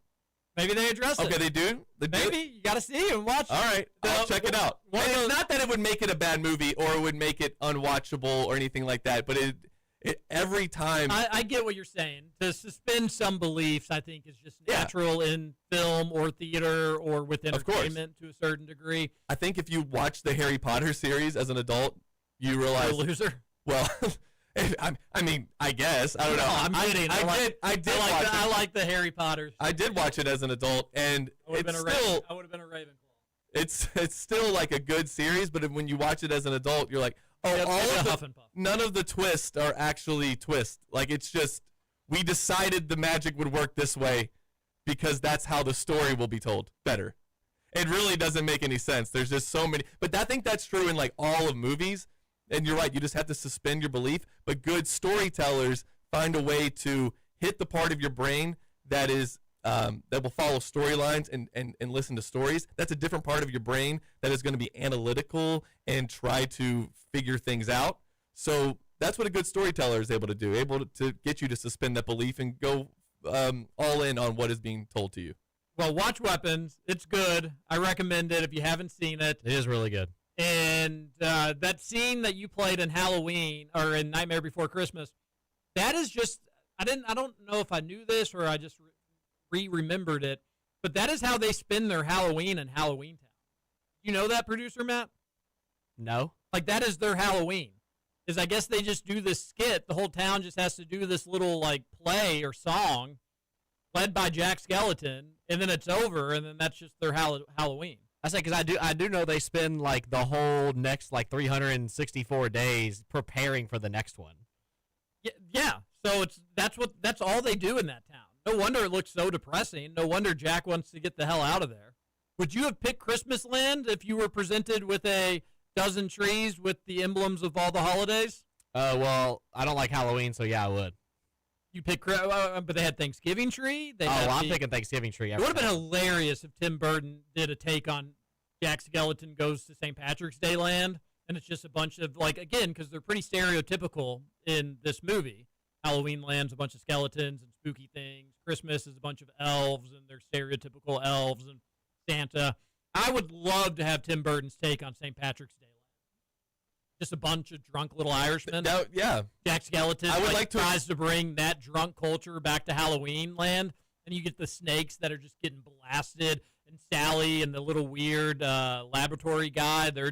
Maybe they addressed it. Okay, they do. Maybe you gotta see and watch. All right, I'll check it out. It's not that it would make it a bad movie or it would make it unwatchable or anything like that. But every time I get what you're saying. To suspend some beliefs, I think, is just natural in film or theater or with entertainment to a certain degree. I think if you watch the Harry Potter series as an adult, you realize you're a loser. Well, I mean, I guess I don't know. I'm kidding. I like the Harry Potter. I did watch it as an adult, and I would have been a Ravenclaw. It's still like a good series, but when you watch it as an adult, you're like, none of the twists are actually twists. Like, it's just, we decided the magic would work this way because that's how the story will be told better. It really doesn't make any sense. There's just so many. But I think that's true in like all of movies. And you're right. You just have to suspend your belief. But good storytellers find a way to hit the part of your brain that is that will follow storylines and listen to stories. That's a different part of your brain that is going to be analytical and try to figure things out. So that's what a good storyteller is able to do, able to get you to suspend that belief and go all in on what is being told to you. Well, watch Weapons. It's good. I recommend it if you haven't seen it. It is really good. And that scene that you played in Halloween or in Nightmare Before Christmas, that is just, I don't know if I knew this or I just remembered it, but that is how they spend their Halloween in Halloween Town. You know that, producer Matt? No. Like, that is their Halloween. Is I guess they just do this skit. The whole town just has to do this little like play or song led by Jack Skeleton, and then it's over, and then that's just their Halloween. I say because I do know they spend like the whole next like 364 days preparing for the next one. Yeah. So that's all they do in that town. No wonder it looks so depressing. No wonder Jack wants to get the hell out of there. Would you have picked Christmas Land if you were presented with a dozen trees with the emblems of all the holidays? Well, I don't like Halloween, so yeah, I would. You pick, but they had Thanksgiving tree. I'm picking Thanksgiving tree. It would have been hilarious if Tim Burton did a take on Jack Skeleton Goes to St. Patrick's Day Land, and it's just a bunch of again because they're pretty stereotypical in this movie. Halloween Land's a bunch of skeletons and spooky things. Christmas is a bunch of elves and they're stereotypical elves and Santa. I would love to have Tim Burton's take on St. Patrick's Day Land. Just a bunch of drunk little Irishmen. Yeah. Jack Skeleton I would like to tries to bring that drunk culture back to Halloween Land, and you get the snakes that are just getting blasted, and Sally and the little weird laboratory guy. They're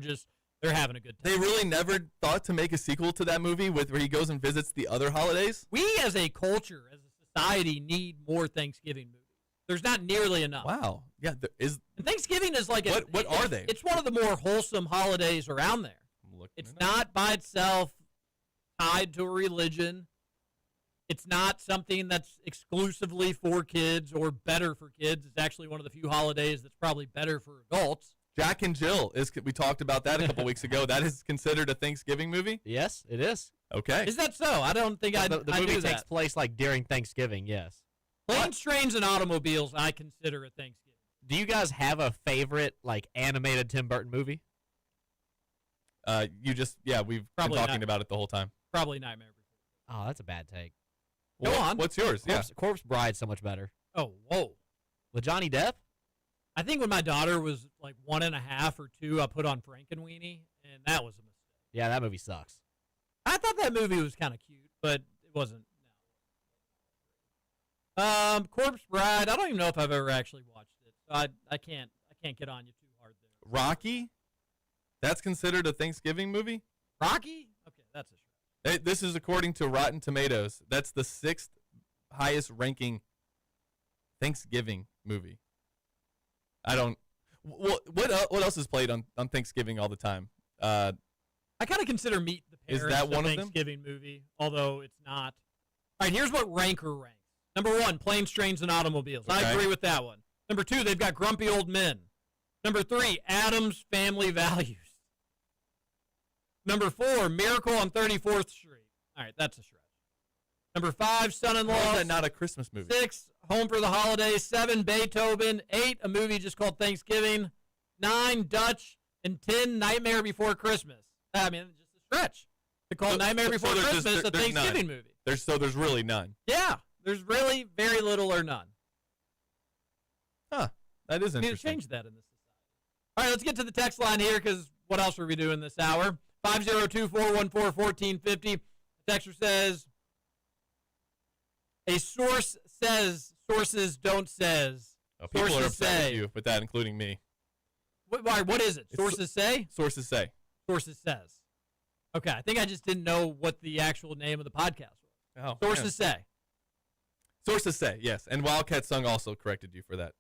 having a good time. They really never thought to make a sequel to that movie where he goes and visits the other holidays? We as a culture, as a society, need more Thanksgiving movies. There's not nearly enough. Wow. Yeah, there is. And Thanksgiving is like what are they? It's one of the more wholesome holidays around there. It's not by itself tied to a religion. It's not something that's exclusively for kids or better for kids. It's actually one of the few holidays that's probably better for adults. Jack and Jill, we talked about that a couple weeks ago. That is considered a Thanksgiving movie? Yes, it is. Okay. Is that so? I don't think the movie takes place like during Thanksgiving, yes. Planes, Trains, and Automobiles I consider a Thanksgiving. Do you guys have a favorite like animated Tim Burton movie? We've been talking about it the whole time. Probably Nightmare Before. Oh, that's a bad take. Go on. What's yours? Corpse Bride's so much better. Oh, whoa. With Johnny Depp? I think when my daughter was like 1.5 or 2, I put on Frankenweenie, and that was a mistake. Yeah, that movie sucks. I thought that movie was kind of cute, but it wasn't. No. Corpse Bride. I don't even know if I've ever actually watched it, so I can't get on you too hard there. Rocky? That's considered a Thanksgiving movie? Rocky? Okay, that's a This is according to Rotten Tomatoes. That's the 6th highest ranking Thanksgiving movie. I don't. What else is played on Thanksgiving all the time? I kind of consider Meet the Parents Is that one a of them? Thanksgiving movie, although it's not. All right, here's what Ranker ranks. Number 1, Planes, Trains, and Automobiles. Okay. I agree with that one. Number 2, they've got Grumpy Old Men. Number 3, Adam's Family Values. Number 4, Miracle on 34th Street. All right, that's a stretch. Number 5, Son-in-Law. How is that not a Christmas movie? 6, Home for the Holidays. 7, Beethoven. 8, a movie just called Thanksgiving. 9, Dutch. And 10, Nightmare Before Christmas. I mean, just a stretch to call Nightmare Before Christmas a Thanksgiving movie. There's really none. Yeah, there's really very little or none. Huh. That is We need to interesting. change that in this society. All right, let's get to the text line here because what else are we doing this hour? 502-414-1450. The texter says, a source says, sources don't says. Oh, people Sources are upset say. with you with that, including me. What is it? It's Sources say? Sources say. Sources says. Okay, I think I just didn't know what the actual name of the podcast was. Oh, Sources say. Sources say, yes. And Wildcat Sung also corrected you for that.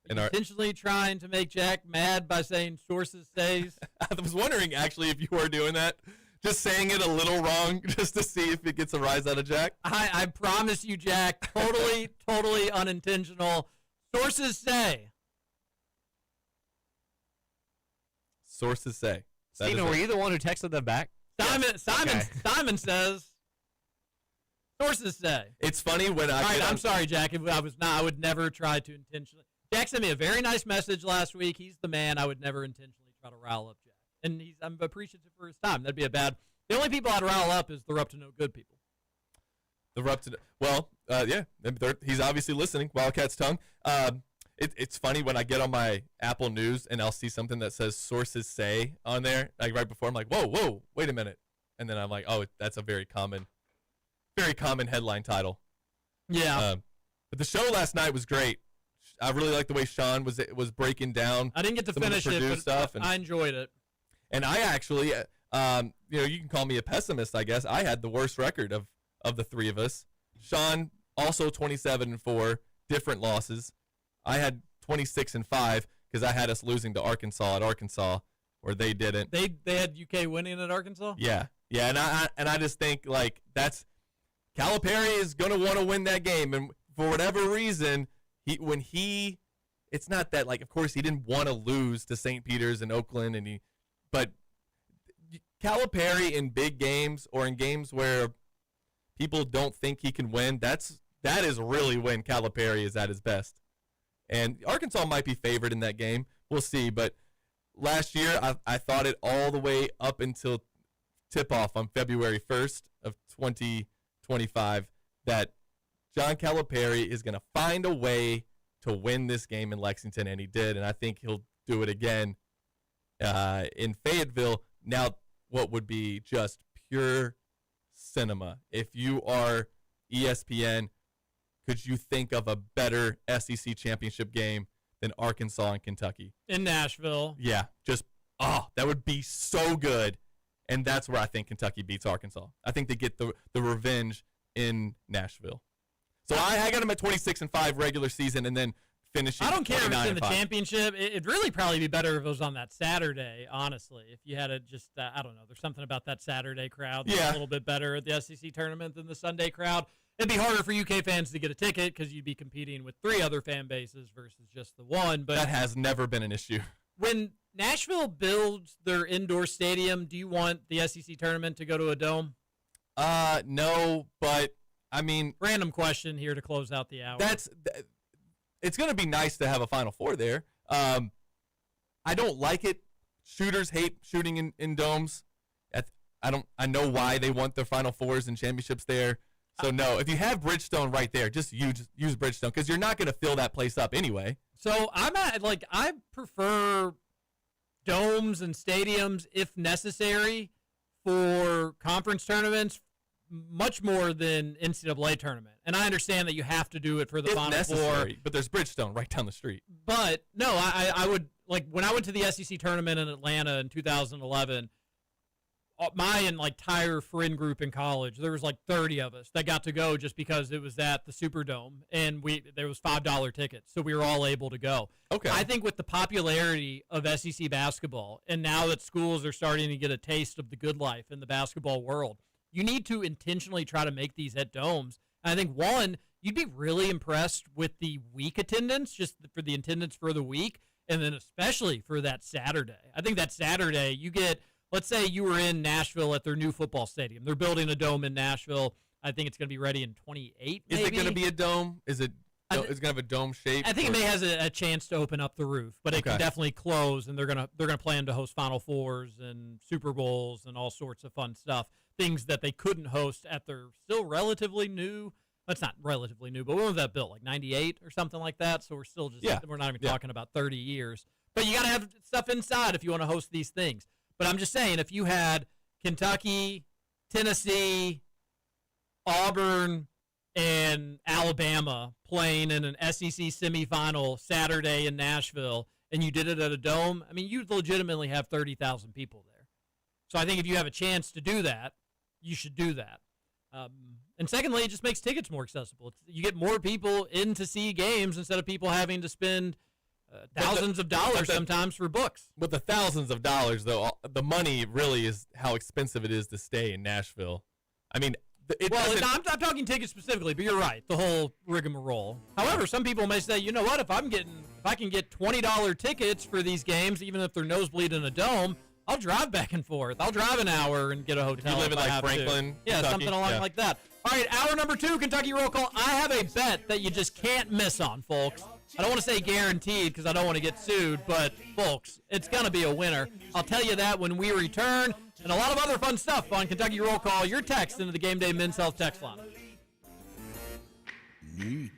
Intentionally trying to make Jack mad by saying sources says. I was wondering, actually, if you were doing that. Just saying it a little wrong just to see if it gets a rise out of Jack. I promise you, Jack, totally unintentional. Sources say. Sources say. That Steven, is were it. you the one who texted them back? Simon says. Sources say. It's funny when I. All right, get on- I'm sorry, Jack. If I was not, I would never try to intentionally. Jack sent me a very nice message last week. He's the man. I would never intentionally try to rile up Jack, and I'm appreciative for his time. That'd be a bad. The only people I'd rile up is the up to no good people. The up to well, yeah, he's obviously listening. Wildcat's tongue. It's funny when I get on my Apple News and I'll see something that says sources say on there, like right before. I'm like, whoa, wait a minute, and then I'm like, oh, that's a very common headline title. Yeah. But the show last night was great. I really liked the way Sean was breaking down. I didn't get to some of the finish it, produced but stuff, and I enjoyed it. I actually, you can call me a pessimist, I guess. I had the worst record of the three of us. Sean also 27-4, different losses. I had 26-5 because I had us losing to Arkansas at Arkansas, where they didn't. They had UK winning at Arkansas. Yeah, and I just think like that's Calipari is gonna want to win that game, and for whatever reason, it's not that like of course he didn't want to lose to St. Peter's and Oakland, but Calipari in big games or in games where people don't think he can win, that is really when Calipari is at his best. And Arkansas might be favored in that game. We'll see. But last year, I thought it all the way up until tip-off on February 1st of 2025 that John Calipari is going to find a way to win this game in Lexington, and he did. And I think he'll do it again in Fayetteville. Now, what would be just pure cinema. If you are ESPN, could you think of a better SEC championship game than Arkansas and Kentucky? In Nashville. Yeah, that would be so good. And that's where I think Kentucky beats Arkansas. I think they get the revenge in Nashville. So I got them at 26-5 regular season and then finishing. I don't care if it's in the 29-5. championship. It'd really probably be better if it was on that Saturday, honestly. If you had it just, I don't know, there's something about that Saturday crowd that's a little bit better at the SEC tournament than the Sunday crowd. It'd be harder for UK fans to get a ticket because you'd be competing with 3 other fan bases versus just the one. But that has never been an issue. When Nashville builds their indoor stadium, do you want the SEC tournament to go to a dome? No, but I mean, random question here to close out the hour. It's going to be nice to have a Final Four there. I don't like it. Shooters hate shooting in domes. I know why they want their Final Fours and championships there. So no, if you have Bridgestone right there, just use Bridgestone because you're not going to fill that place up anyway. So I prefer domes and stadiums if necessary for conference tournaments much more than NCAA tournament. And I understand that you have to do it for the Final Four. But there's Bridgestone right down the street. But no, I would like when I went to the SEC tournament in Atlanta in 2011, my entire friend group in college, there was like 30 of us that got to go just because it was at the Superdome, and there was $5 tickets, so we were all able to go. Okay. I think with the popularity of SEC basketball, and now that schools are starting to get a taste of the good life in the basketball world, you need to intentionally try to make these at domes. And I think, one, you'd be really impressed with the week attendance, just for the attendance for the week, and then especially for that Saturday. I think that Saturday you get, let's say you were in Nashville at their new football stadium. They're building a dome in Nashville. I think it's going to be ready in 28, maybe. Is it going to be a dome? Is it it's going to have a dome shape? I think it may has a chance to open up the roof, but it can definitely close, and they're gonna plan to host Final Fours and Super Bowls and all sorts of fun stuff. Things that they couldn't host at their still relatively new. That's not relatively new, but when was that built? Like 98 or something like that. So we're still we're not even talking about 30 years. But you got to have stuff inside if you want to host these things. But I'm just saying, if you had Kentucky, Tennessee, Auburn, and Alabama playing in an SEC semifinal Saturday in Nashville, and you did it at a dome, I mean, you'd legitimately have 30,000 people there. So I think if you have a chance to do that, you should do that. And secondly, it just makes tickets more accessible. You get more people in to see games instead of people having to spend thousands of dollars sometimes for books. With the thousands of dollars, though, the money really is how expensive it is to stay in Nashville. I mean, I'm talking tickets specifically, but you're right, the whole rigmarole. However, some people may say, you know what, if I can get $20 tickets for these games, even if they're nosebleed in a dome, I'll drive back and forth. I'll drive an hour and get a hotel. You live in like Franklin, yeah, Kentucky? Something along like that. All right, hour number 2, Kentucky Roll Call. I have a bet that you just can't miss on, folks. I don't want to say guaranteed because I don't want to get sued, but, folks, it's going to be a winner. I'll tell you that when we return, and a lot of other fun stuff on Kentucky Roll Call. Your text into the Game Day Men's Health text line. Neat.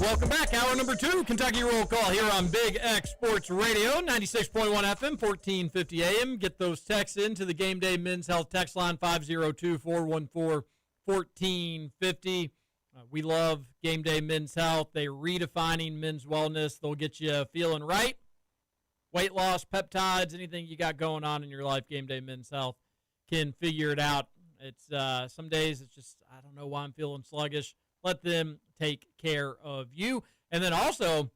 Welcome back. Hour number 2, Kentucky Roll Call here on Big X Sports Radio, 96.1 FM, 1450 AM. Get those texts into the Game Day Men's Health text line, 502-414-1450. We love Game Day Men's Health. They're redefining men's wellness. They'll get you feeling right. Weight loss, peptides, anything you got going on in your life, Game Day Men's Health can figure it out. It's some days it's just, I don't know why I'm feeling sluggish. Let them take care of you. And then also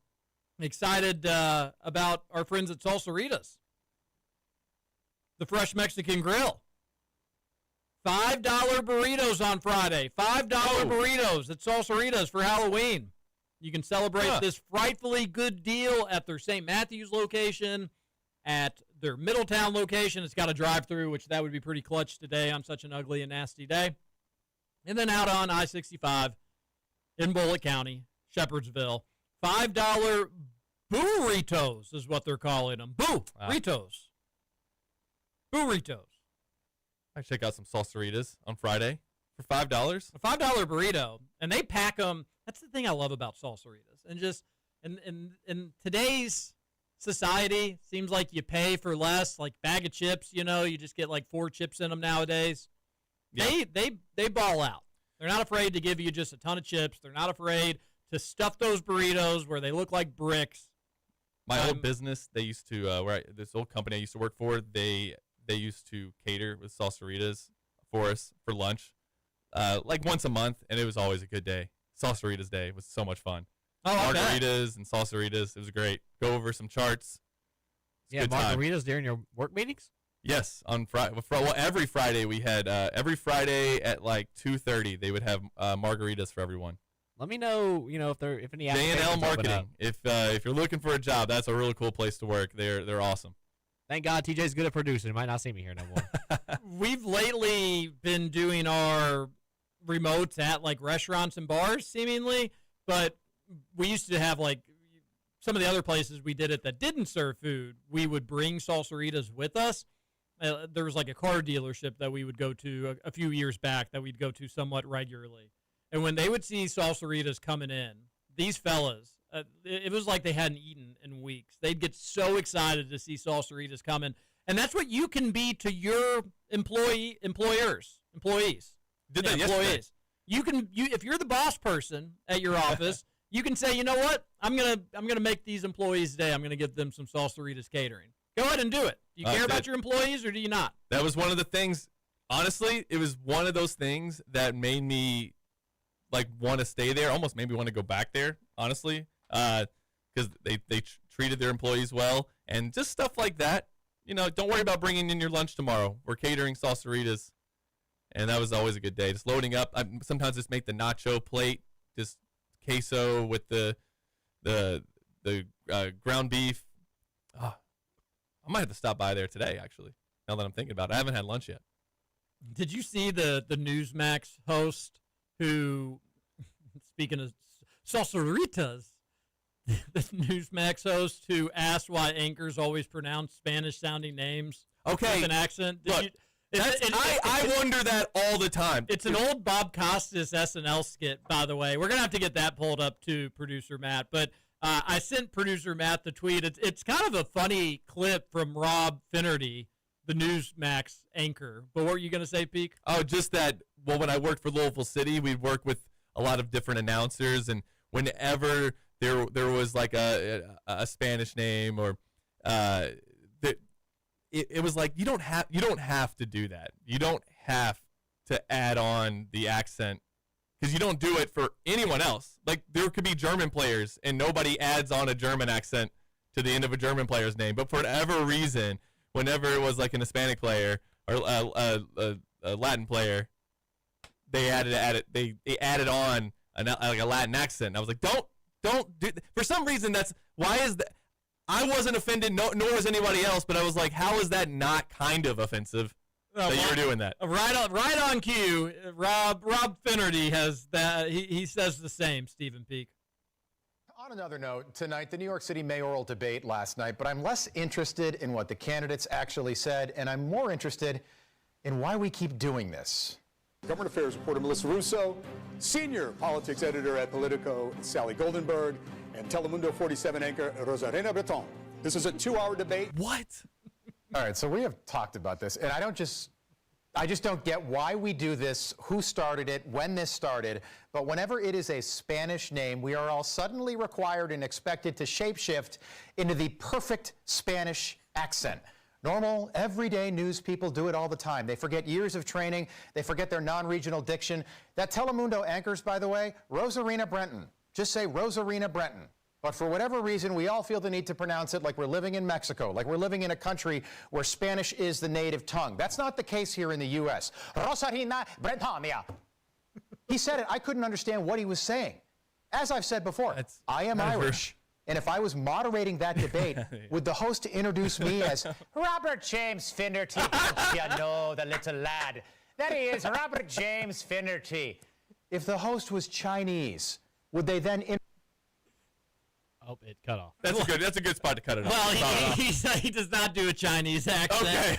excited about our friends at Salsaritas, the Fresh Mexican Grill. $5 burritos on Friday. $5 burritos at Salsaritas for Halloween. You can celebrate this frightfully good deal at their St. Matthews location, at their Middletown location. It's got a drive-through, which that would be pretty clutch today on such an ugly and nasty day. And then out on I-65 in Bullitt County, Shepherdsville, $5 burritos is what they're calling them. Burritos. Burritos. I check out some Salsaritas on Friday for $5. A $5 burrito, and they pack them. That's the thing I love about Salsaritas. And just in today's society, seems like you pay for less. Like bag of chips, you just get like 4 chips in them nowadays. Yeah. They ball out. They're not afraid to give you just a ton of chips. They're not afraid to stuff those burritos where they look like bricks. My old business, they used to this old company I used to work for, they used to cater with Salsaritas for us for lunch, like once a month, and it was always a good day. Salsaritas Day was so much fun. Margaritas and Salsaritas, it was great. Go over some charts. Margaritas during your work meetings? Yes, on Friday. Well, every Friday we had. Every Friday at like 2:30, they would have margaritas for everyone. Let me know, if any J&L Marketing. If you're looking for a job, that's a really cool place to work. They're awesome. Thank God TJ's good at producing. He might not see me here no more. We've lately been doing our remotes at like restaurants and bars, seemingly, but we used to have like some of the other places we did it that didn't serve food. We would bring Salsaritas with us. There was like a car dealership that we would go to a few years back that we'd go to somewhat regularly. And when they would see Salsaritas coming in, these fellas, it was like they hadn't eaten in weeks. They'd get so excited to see Salsaritas coming. And that's what you can be to your employees. Did that yesterday. You if you're the boss person at your office, you can say, you know what? I'm gonna make these employees today. I'm gonna give them some Salsaritas catering. Go ahead and do it. Do you care about your employees or do you not? That was one of the things. Honestly, it was one of those things that made me like want to stay there. Almost made me want to go back there. Honestly, because they treated their employees well and just stuff like that. Don't worry about bringing in your lunch tomorrow. We're catering Salsaritas, and that was always a good day. Just loading up. I sometimes just make the nacho plate, just queso with the ground beef. I might have to stop by there today, actually, now that I'm thinking about it. I haven't had lunch yet. Did you see the Newsmax host who, speaking of Salsaritas, the Newsmax host who asked why anchors always pronounce Spanish-sounding names with an accent? I wonder that all the time. It's an old Bob Costas SNL skit, by the way. We're going to have to get that pulled up to producer Matt, but I sent producer Matt the tweet. It's kind of a funny clip from Rob Finnerty, the Newsmax anchor. But what were you going to say, Peak? Oh, just that, when I worked for Louisville City, we'd work with a lot of different announcers, and whenever there was like a Spanish name or it was like you don't have to do that. You don't have to add on the accent. Because you don't do it for anyone else. Like, there could be German players, and nobody adds on a German accent to the end of a German player's name. But for whatever reason, whenever it was like an Hispanic player or a Latin player, they added on like a Latin accent. And I was like, don't do. For some reason, why is that? I wasn't offended, nor was anybody else. But I was like, how is that not kind of offensive? That you were doing that. Right on cue. Rob Finnerty has that. He says the same, Stephen Peak. On another note, tonight, the New York City mayoral debate last night, but I'm less interested in what the candidates actually said, and I'm more interested in why we keep doing this. Government Affairs reporter Melissa Russo, senior politics editor at Politico Sally Goldenberg, and Telemundo 47 anchor Rosarena Breton. This is a 2-hour debate. What? All right, so we have talked about this, and I just don't get why we do this, who started it, when this started, but whenever it is a Spanish name, we are all suddenly required and expected to shapeshift into the perfect Spanish accent. Normal, everyday news people do it all the time. They forget years of training. They forget their non-regional diction. That Telemundo anchors, by the way, Rosarena Brenton. Just say Rosarena Brenton. But for whatever reason, we all feel the need to pronounce it like we're living in Mexico, like we're living in a country where Spanish is the native tongue. That's not the case here in the U.S. Rosarena Bretonia. He said it. I couldn't understand what he was saying. As I've said before, I am Irish. And if I was moderating that debate, would the host introduce me as Robert James Finnerty? You know, the little lad. That he is, Robert James Finnerty. If the host was Chinese, would they then... Oh, it cut off. That's a good spot to cut it off. Well, he does not do a Chinese accent. Okay.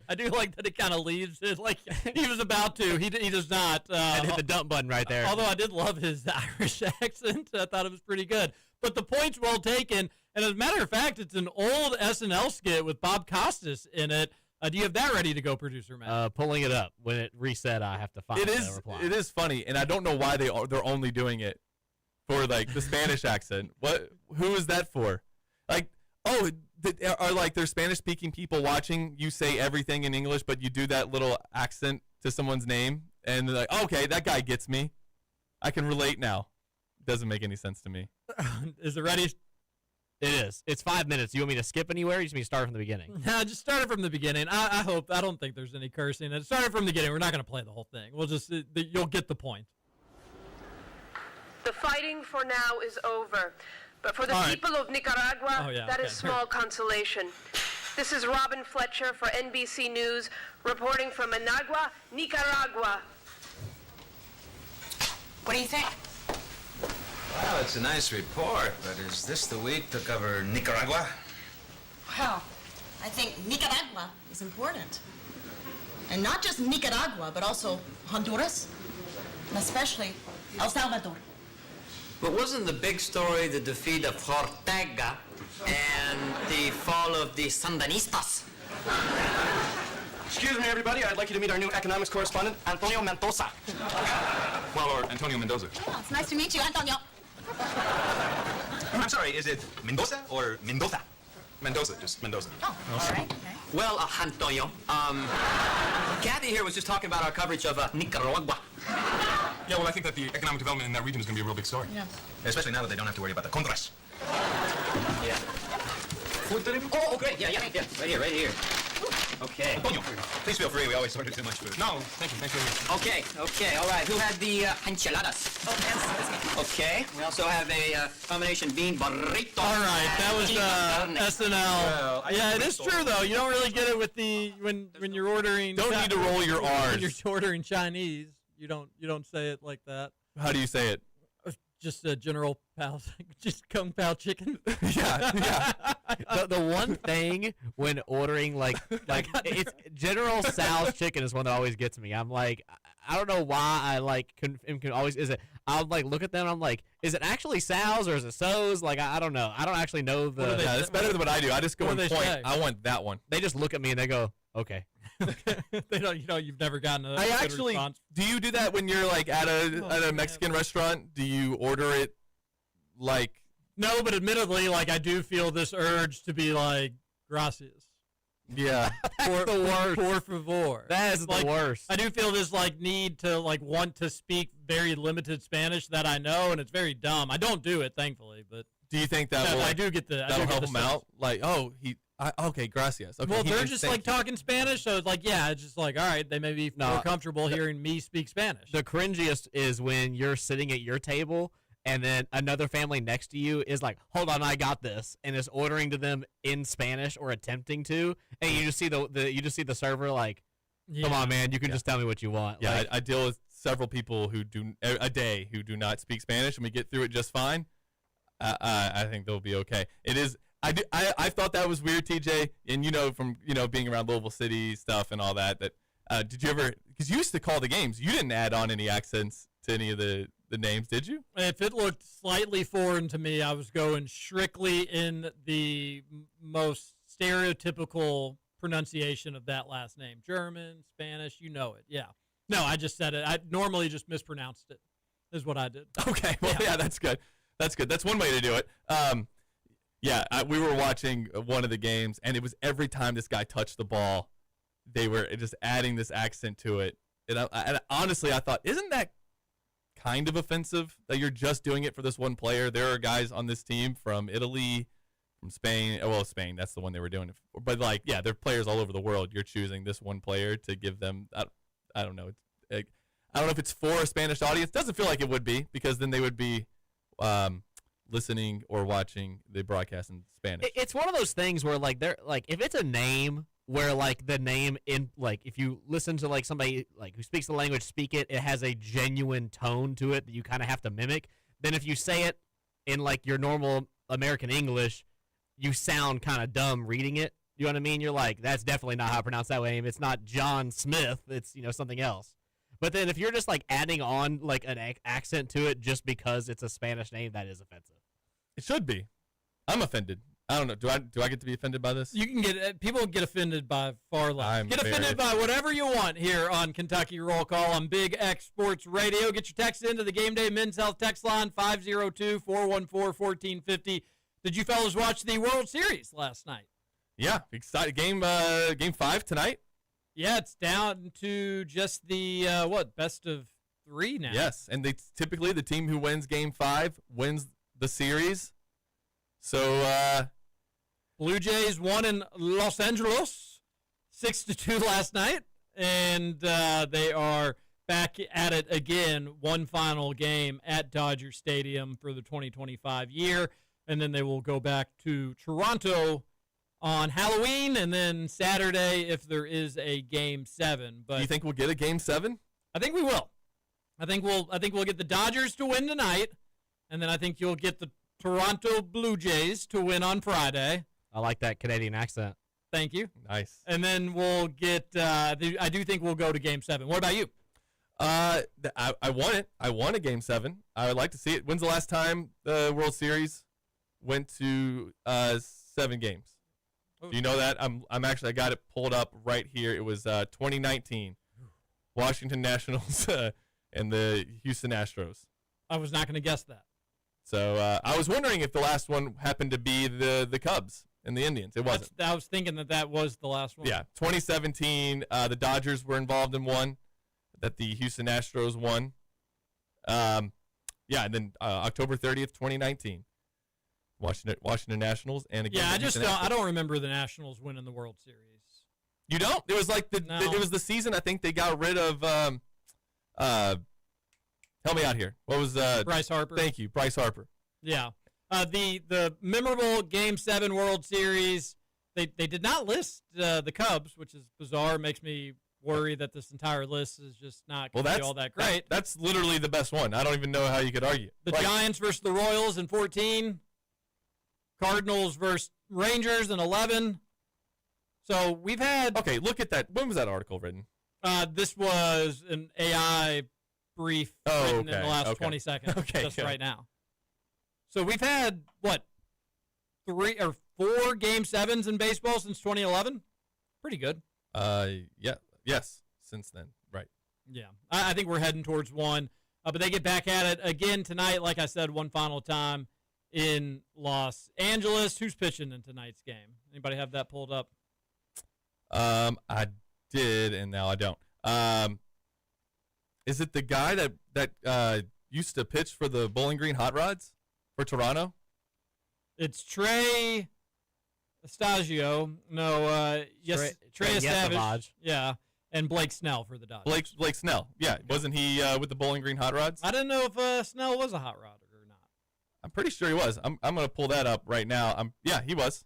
I do like that it kind of leaves it like he was about to. He does not. And hit the dump button right there. Although I did love his Irish accent. I thought it was pretty good. But the point's well taken. And as a matter of fact, it's an old SNL skit with Bob Costas in it. Do you have that ready to go, producer Matt? Pulling it up. When it reset, I have to find the reply. It is funny, and I don't know why they're only doing it for like the Spanish accent. Who is that for? Like, are like there's Spanish speaking people watching you say everything in English, but you do that little accent to someone's name, and they're like, okay, that guy gets me. I can relate now. Doesn't make any sense to me. Is it ready? It is. It's 5 minutes. You want me to skip anywhere? Or you just want me to start from the beginning? No, just start it from the beginning. I don't think there's any cursing. Start it from the beginning. We're not going to play the whole thing. We'll just you'll get the point. The fighting for now is over, but for the people of Nicaragua, that is small consolation. This is Robin Fletcher for NBC News, reporting from Managua, Nicaragua. What do you think? Well, it's a nice report, but is this the week to cover Nicaragua? Well, I think Nicaragua is important. And not just Nicaragua, but also Honduras, and especially El Salvador. But wasn't the big story the defeat of Ortega and the fall of the Sandinistas? Excuse me, everybody. I'd like you to meet our new economics correspondent, Antonio Mendoza. Well, or Antonio Mendoza. Oh, it's nice to meet you, Antonio. I'm sorry, is it Mendoza or Mendoza? Mendoza, just Mendoza. Oh, all right. Okay. Well, Antonio, Kathy here was just talking about our coverage of Nicaragua. Yeah, well, I think that the economic development in that region is going to be a real big story. Yeah. Especially now that they don't have to worry about the contras. Yeah. Oh, great. Yeah. Right here. Okay. Antonio, please feel free. We always order too much food. No, thank you. Okay. All right. Who had the enchiladas? Oh, yes. Okay. We also have a combination bean burrito. All right. That was SNL. Well, yeah, it is true though. You don't really get it with the when you're ordering. Don't need to roll your R's. When you're ordering Chinese, you don't say it like that. How do you say it? Just a general pal, just Kung Pao chicken. Yeah. The one thing when ordering like it's General Sal's chicken is one that always gets me. I'm like, I don't know why I like can always I'll like look at them and I'm like, is it actually Sal's or is it So's? Like I don't know. I don't actually know the. Yeah, it's better than what I do. I just go and point. Say? I want that one. They just look at me and they go, okay. They don't. You've never gotten a good response. Do you do that when you're like at a Mexican restaurant? Do you order it like? No, but admittedly, like I do feel this urge to be like, gracias. Yeah. That's the worst. Por favor. That is like, the worst. I do feel this like need to like want to speak very limited Spanish that I know, and it's very dumb. I don't do it, thankfully, but. Do you think that will? I do get the. That'll help him out. Like, okay, gracias. Okay, well, they're just like talking Spanish, so it's like, yeah, it's just like, all right, they may be more comfortable hearing me speak Spanish. The cringiest is when you're sitting at your table and then another family next to you is like, hold on, I got this, and is ordering to them in Spanish or attempting to, and you just see the server like, come on, man, you can just tell me what you want. Yeah, like, I deal with several people who do not speak Spanish, and we get through it just fine. I think they'll be okay. It is. I thought that was weird, TJ, and from being around Louisville City stuff and all that Did you ever? Because you used to call the games. You didn't add on any accents to any of the names, did you? If it looked slightly foreign to me, I was going strictly in the most stereotypical pronunciation of that last name. German, Spanish, you know it. Yeah. No, I just said it. I normally just mispronounced it, is what I did. Okay. Well, yeah, that's good. That's good. That's one way to do it. We were watching one of the games, and it was every time this guy touched the ball, they were just adding this accent to it. And honestly, I thought, isn't that kind of offensive that you're just doing it for this one player? There are guys on this team from Italy, from Spain. Well, Spain, that's the one they were doing it for. But, there are players all over the world. You're choosing this one player to give them, I don't know. I don't know if it's for a Spanish audience. Doesn't feel like it would be, because then they would be listening or watching the broadcast in Spanish. It's one of those things where, if it's a name where, the name in, if you listen to, somebody, who speaks the language, speak it, it has a genuine tone to it that you kind of have to mimic. Then if you say it in, your normal American English, you sound kind of dumb reading it. You know what I mean? You're like, that's definitely not how I pronounce that name. It's not John Smith. It's, something else. But then if you're just, adding on, an accent to it just because it's a Spanish name, that is offensive. It should be. I'm offended. I don't know. Do I get to be offended by this? You can get people get offended by far less. Get offended by whatever you want here on Kentucky Roll Call on Big X Sports Radio. Get your text into the Game Day Men's Health text line 502-414-1450. Did you fellas watch the World Series last night? Yeah, excited. Game 5 tonight. Yeah, it's down to just the best of 3 now. Yes, and typically the team who wins Game 5 wins the series. So, Blue Jays won in Los Angeles 6-2 last night, and they are back at it again, one final game at Dodger Stadium for the 2025 year, and then they will go back to Toronto on Halloween, and then Saturday if there is a Game 7. But do you think we'll get a Game 7? I think we will. I think we'll get the Dodgers to win tonight, and then I think you'll get the Toronto Blue Jays to win on Friday. I like that Canadian accent. Thank you. Nice. And then we'll get I do think we'll go to Game 7. What about you? I want it. I want a Game 7. I would like to see it. When's the last time the World Series went to 7 games? Do you know that? I'm actually, I got it pulled up right here. It was 2019. Washington Nationals and the Houston Astros. I was not going to guess that. So I was wondering if the last one happened to be the Cubs and the Indians. It wasn't. I was thinking that was the last one. Yeah, 2017, the Dodgers were involved in one that the Houston Astros won. And then October 30th, 2019, Washington Nationals and again. Yeah, I don't remember the Nationals winning the World Series. You don't? It was it was the season I think they got rid of. Help me out here. What was Bryce Harper? Thank you, Bryce Harper. Yeah. The memorable Game 7 World Series, they did not list the Cubs, which is bizarre. Makes me worry that this entire list is just not going to be all that great. That's literally the best one. I don't even know how you could argue. The Giants versus the Royals in 14. Cardinals versus Rangers in 11. So we've had... Okay, look at that. When was that article written? This was an AI brief written in the last 20 seconds, right now. So we've had, 3 or 4 Game 7s in baseball since 2011? Pretty good. Yes, since then, right. Yeah, I think we're heading towards one. But they get back at it again tonight, like I said, one final time in Los Angeles. Who's pitching in tonight's game? Anybody have that pulled up? I did, and now I don't. Is it the guy that used to pitch for the Bowling Green Hot Rods for Toronto? It's Trey Estagio. No, Trey Savage. Yeah, and Blake Snell for the Dodgers. Blake Snell. Yeah, wasn't he with the Bowling Green Hot Rods? I didn't know if Snell was a hot rodder or not. I'm pretty sure he was. I'm going to pull that up right now. Yeah, he was.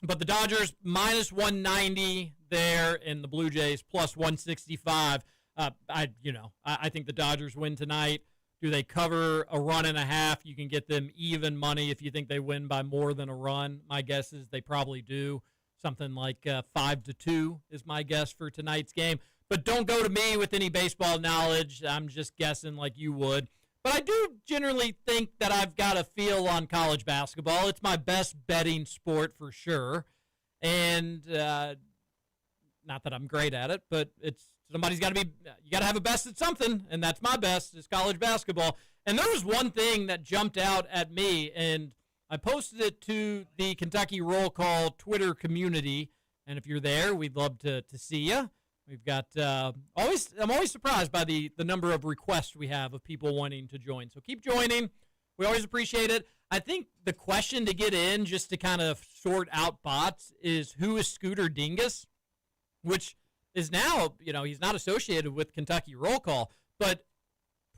But the Dodgers minus 190 there, and the Blue Jays plus 165. I think the Dodgers win tonight. Do they cover a run and a half? You can get them even money if you think they win by more than a run. My guess is they probably do. Something like 5-2 is my guess for tonight's game. But don't go to me with any baseball knowledge. I'm just guessing like you would. But I do generally think that I've got a feel on college basketball. It's my best betting sport for sure. And not that I'm great at it, but somebody's got to be, you got to have a best at something, and that's my best is college basketball. And there was one thing that jumped out at me, and I posted it to the Kentucky Roll Call Twitter community. And if you're there, we'd love to see you. We've got I'm always surprised by the number of requests we have of people wanting to join. So keep joining. We always appreciate it. I think the question to get in, just to kind of sort out bots, is who is Scooter Dingus, which is now, he's not associated with Kentucky Roll Call, but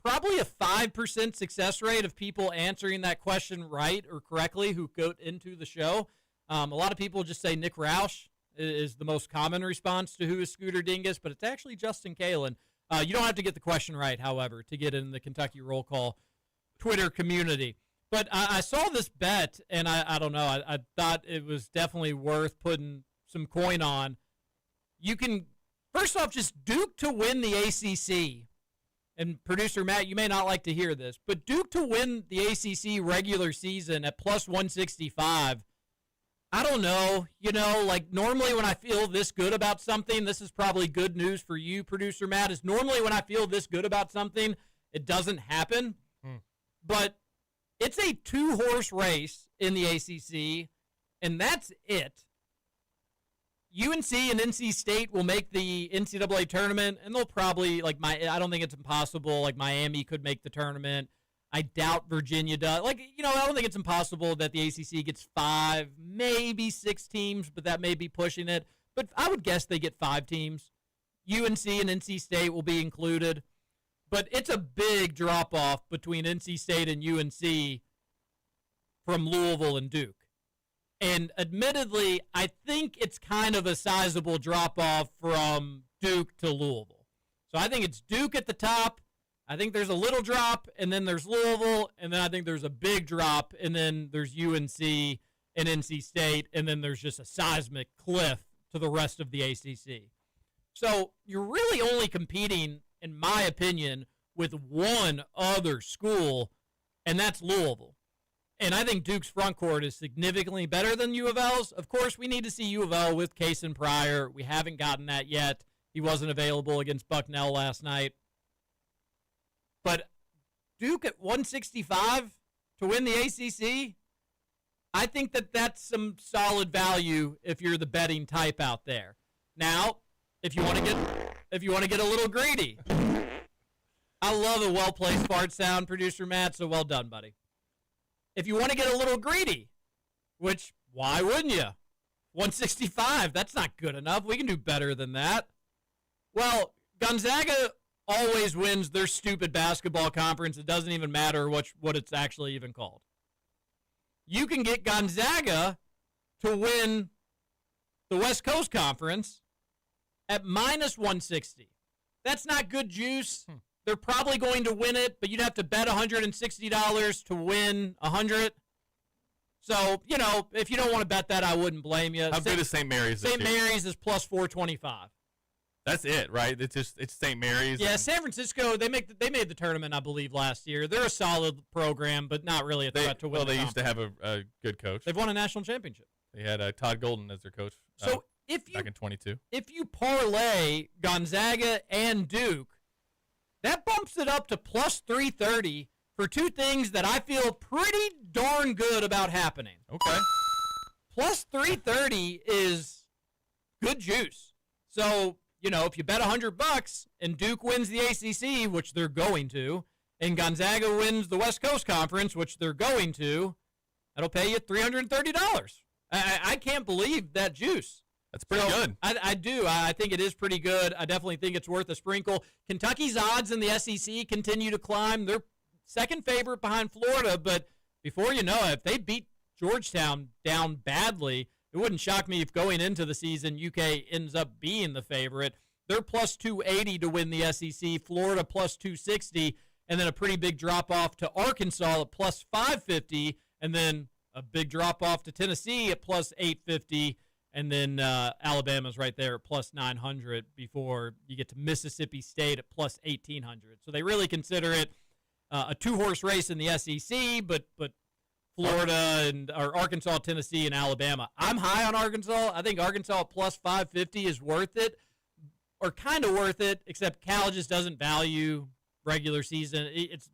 probably a 5% success rate of people answering that question right or correctly who go into the show. A lot of people just say Nick Roush is the most common response to who is Scooter Dingus, but it's actually Justin Kalen. You don't have to get the question right, however, to get in the Kentucky Roll Call Twitter community. But I saw this bet, and I don't know. I thought it was definitely worth putting some coin on. You can, first off, just Duke to win the ACC. And producer Matt, you may not like to hear this, but Duke to win the ACC regular season at plus 165. I don't know. Like normally when I feel this good about something, this is probably good news for you, producer Matt, is normally when I feel this good about something, it doesn't happen. But it's a 2-horse race in the ACC, and that's it. UNC and NC State will make the NCAA tournament, and they'll probably, I don't think it's impossible. Like, Miami could make the tournament. I doubt Virginia does. I don't think it's impossible that the ACC gets 5, maybe 6 teams, but that may be pushing it. But I would guess they get 5 teams. UNC and NC State will be included. But it's a big drop-off between NC State and UNC from Louisville and Duke. And admittedly, I think it's kind of a sizable drop-off from Duke to Louisville. So I think it's Duke at the top. I think there's a little drop, and then there's Louisville, and then I think there's a big drop, and then there's UNC and NC State, and then there's just a seismic cliff to the rest of the ACC. So you're really only competing, in my opinion, with one other school, and that's Louisville. And I think Duke's front court is significantly better than U of L's. Of course, we need to see U of L with Kaysen Pryor. We haven't gotten that yet. He wasn't available against Bucknell last night. But Duke at 165 to win the ACC, I think that's some solid value if you're the betting type out there. Now, if you want to get a little greedy, I love a well-placed fart sound, producer Matt, so well done, buddy. If you want to get a little greedy, which, why wouldn't you? 165, that's not good enough. We can do better than that. Well, Gonzaga always wins their stupid basketball conference. It doesn't even matter what it's actually even called. You can get Gonzaga to win the West Coast Conference at minus 160. That's not good juice. They're probably going to win it, but you'd have to bet $160 to win 100. So, if you don't want to bet that, I wouldn't blame you. How good is St. Mary's this year? St. Mary's is plus 425. That's it, right? It's St. Mary's. Yeah, San Francisco, they made the tournament, I believe, last year. They're a solid program, but not really a threat to win. Well, they used to have a good coach. They've won a national championship. They had Todd Golden as their coach back in 22. If you parlay Gonzaga and Duke, that bumps it up to plus 330 for two things that I feel pretty darn good about happening. Okay. Plus 330 is good juice. So, if you bet $100 and Duke wins the ACC, which they're going to, and Gonzaga wins the West Coast Conference, which they're going to, that'll pay you $330. I can't believe that juice. That's pretty good. I do. I think it is pretty good. I definitely think it's worth a sprinkle. Kentucky's odds in the SEC continue to climb. They're second favorite behind Florida, but before you know it, if they beat Georgetown down badly, it wouldn't shock me if going into the season UK ends up being the favorite. They're plus 280 to win the SEC. Florida plus 260, and then a pretty big drop-off to Arkansas at plus 550, and then a big drop-off to Tennessee at plus 850. And then Alabama's right there at plus 900 before you get to Mississippi State at plus 1,800. So they really consider it a two-horse race in the SEC, but Florida or Arkansas, Tennessee, and Alabama. I'm high on Arkansas. I think Arkansas at plus 550 is worth it, or kind of worth it, except Cal just doesn't value regular season. He's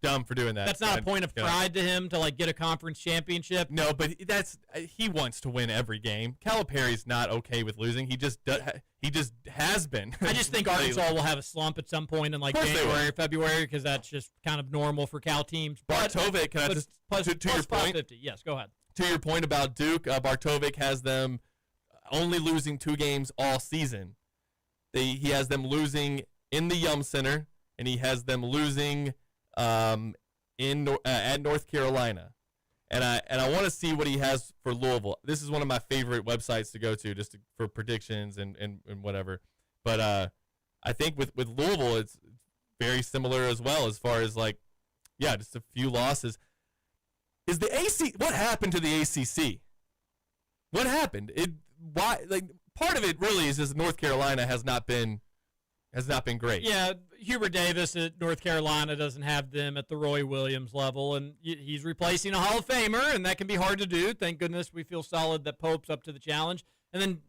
dumb for doing that. That's not a point of pride to him to like get a conference championship. No, but he wants to win every game. Calipari's not okay with losing. He just has been. I just think Arkansas will have a slump at some point in like January or February because that's just kind of normal for Cal teams. Bartovic, can I just to your point? Yes, go ahead. To your point about Duke, Bartovic has them only losing 2 games all season. He has them losing in the Yum Center, and he has them losing at North Carolina. And I want to see what he has for Louisville. This is one of my favorite websites to go to just for predictions and whatever. But I think with Louisville, it's very similar as well as far as like, yeah, just a few losses. Is the what happened to the ACC? What happened? Part of it really is just North Carolina has not been great. Yeah, Hubert Davis at North Carolina doesn't have them at the Roy Williams level, and he's replacing a Hall of Famer, and that can be hard to do. Thank goodness we feel solid that Pope's up to the challenge. And then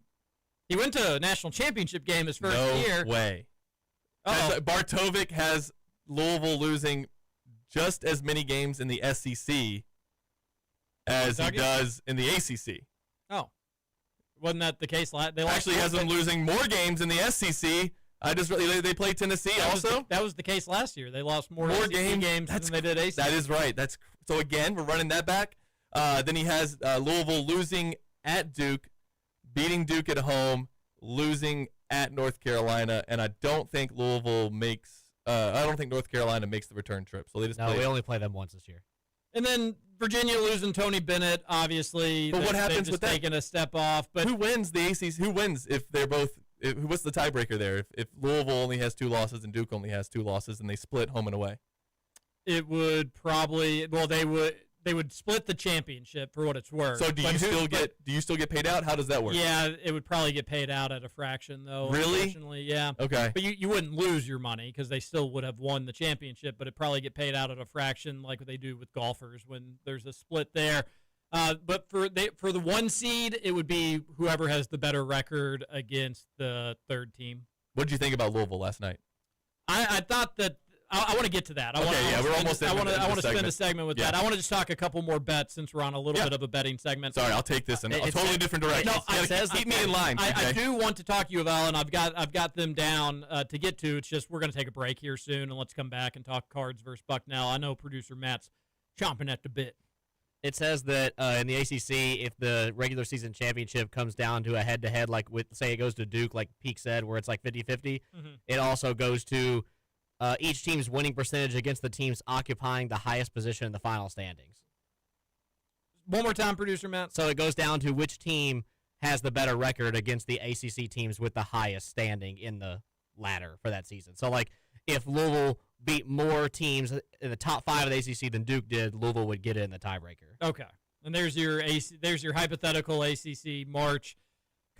he went to a national championship game his first year. No way. Bartovic has Louisville losing just as many games in the SEC as he does in the ACC. Oh. Wasn't that the case? They actually has them losing more games in the SEC. They played Tennessee also. That was the case last year. They lost more games than they did ACC. That is right. So again, we're running that back. Then he has Louisville losing at Duke, beating Duke at home, losing at North Carolina, and I don't think North Carolina makes the return trip. So we only play them once this year. And then Virginia losing Tony Bennett, obviously. But what happens with that? Taking a step off. But who wins the ACC? Who wins if they're both? What's the tiebreaker there? If Louisville only has 2 losses and Duke only has 2 losses, and they split home and away? It would probably they would split the championship for what it's worth. So do you still get paid out? How does that work? Yeah, it would probably get paid out at a fraction though. Really? Unfortunately, yeah. Okay. But you wouldn't lose your money because they still would have won the championship, but it'd probably get paid out at a fraction like what they do with golfers when there's a split there. But for the 1 seed, it would be whoever has the better record against the 3rd team. What did you think about Louisville last night? I thought that I want to get to that. I want to spend a segment with that. I want to just talk a couple more bets since we're on a little bit of a betting segment. Sorry, I'll take this in a totally different direction. No, keep me in line. I do want to talk to you, Val, and I've got them down to get to. It's just we're going to take a break here soon, and let's come back and talk Cards versus Bucknell. I know producer Matt's chomping at the bit. It says that in the ACC, if the regular season championship comes down to a head-to-head, like say it goes to Duke, like Peak said, where it's like 50-50, it also goes to each team's winning percentage against the teams occupying the highest position in the final standings. One more time, producer Matt. So it goes down to which team has the better record against the ACC teams with the highest standing in the ladder for that season. So, like, if Louisville beat more teams in the top 5 of the ACC than Duke did, Louisville would get it in the tiebreaker. Okay. And there's your hypothetical ACC March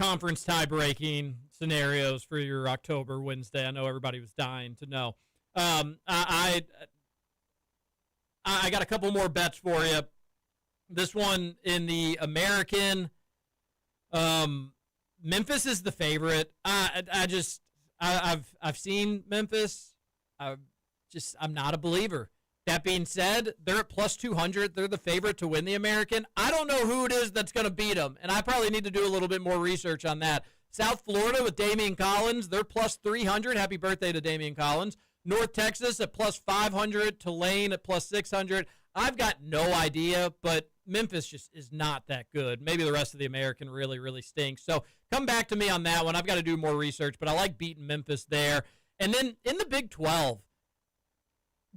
conference tie-breaking scenarios for your October Wednesday. I know everybody was dying to know. I got a couple more bets for you. This one in the American, Memphis is the favorite. I've seen Memphis. I'm not a believer. That being said, they're at plus 200. They're the favorite to win the American. I don't know who it is that's going to beat them, and I probably need to do a little bit more research on that. South Florida with Damian Collins, they're plus 300. Happy birthday to Damian Collins. North Texas at plus 500. Tulane at plus 600. I've got no idea, but Memphis just is not that good. Maybe the rest of the American really, really stinks. So come back to me on that one. I've got to do more research, but I like beating Memphis there. And then in the Big 12,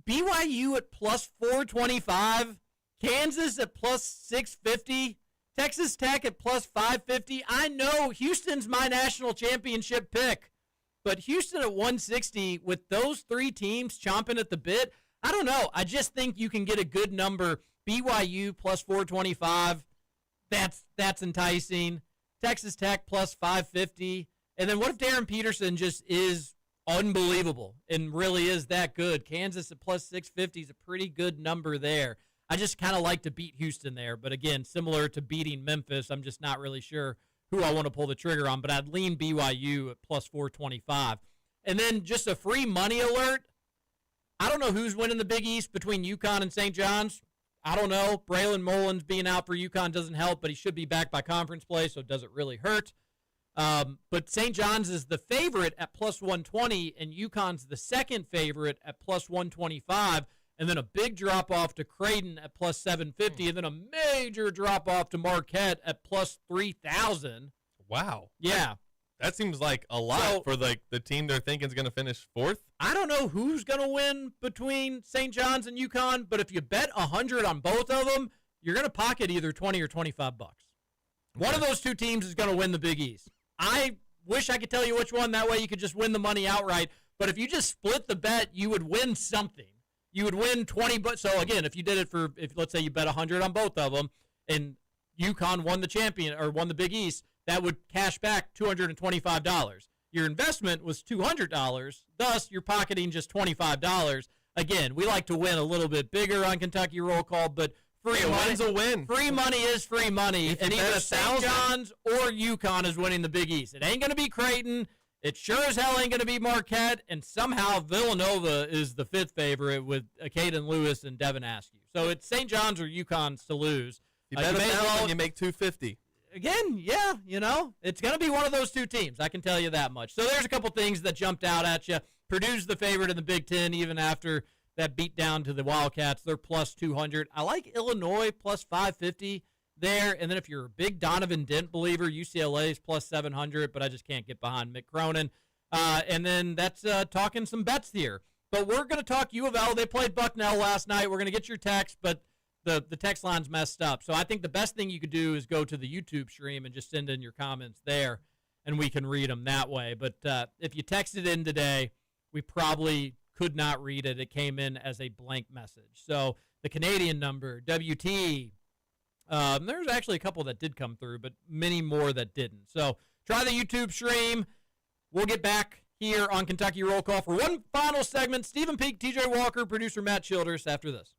BYU at plus 425, Kansas at plus 650, Texas Tech at plus 550. I know Houston's my national championship pick, but Houston at 160 with those 3 teams chomping at the bit, I don't know. I just think you can get a good number. BYU plus 425. That's enticing. Texas Tech plus 550. And then what if Darren Peterson just is unbelievable and really is that good? Kansas at plus 650 is a pretty good number there. I just kind of like to beat Houston there. But, again, similar to beating Memphis, I'm just not really sure who I want to pull the trigger on. But I'd lean BYU at plus 425. And then just a free money alert. I don't know who's winning the Big East between UConn and St. John's. I don't know. Braylon Mullins being out for UConn doesn't help, but he should be back by conference play, so it doesn't really hurt. But St. John's is the favorite at plus 120, and UConn's the second favorite at plus 125, and then a big drop-off to Creighton at plus 750, and then a major drop-off to Marquette at plus 3,000. Wow. Yeah. That seems like a lot for the team they're thinking is going to finish fourth. I don't know who's going to win between St. John's and UConn, but if you bet 100 on both of them, you're going to pocket either 20 or 25 bucks. One of those two teams is going to win the Big East. I wish I could tell you which one. That way you could just win the money outright. But if you just split the bet, you would win something. You would win 20 bucks. So, again, if you did it if let's say you bet 100 on both of them and UConn won the Big East, that would cash back $225. Your investment was $200, thus you're pocketing just $25. Again, we like to win a little bit bigger on Kentucky Roll Call, but free win's a win. Free money is free money, and either St. John's or UConn is winning the Big East. It ain't going to be Creighton. It sure as hell ain't going to be Marquette, and somehow Villanova is the fifth favorite with Caden Lewis and Devin Askew. So it's St. John's or UConn's to lose. You bet $1,000, you make $250. Again, yeah, it's going to be one of those two teams. I can tell you that much. So there's a couple things that jumped out at you. Purdue's the favorite in the Big Ten, even after that beat down to the Wildcats. They're plus 200. I like Illinois plus 550 there. And then if you're a big Donovan Dent believer, UCLA is plus 700, but I just can't get behind Mick Cronin. And then that's talking some bets here. But we're going to talk U of L. They played Bucknell last night. We're going to get your text, but the text line's messed up. So I think the best thing you could do is go to the YouTube stream and just send in your comments there, and we can read them that way. But if you texted in today, we probably could not read it. It came in as a blank message. So the Canadian number, WT, there's actually a couple that did come through, but many more that didn't. So try the YouTube stream. We'll get back here on Kentucky Roll Call for one final segment. Stephen Peak, TJ Walker, producer Matt Childers after this.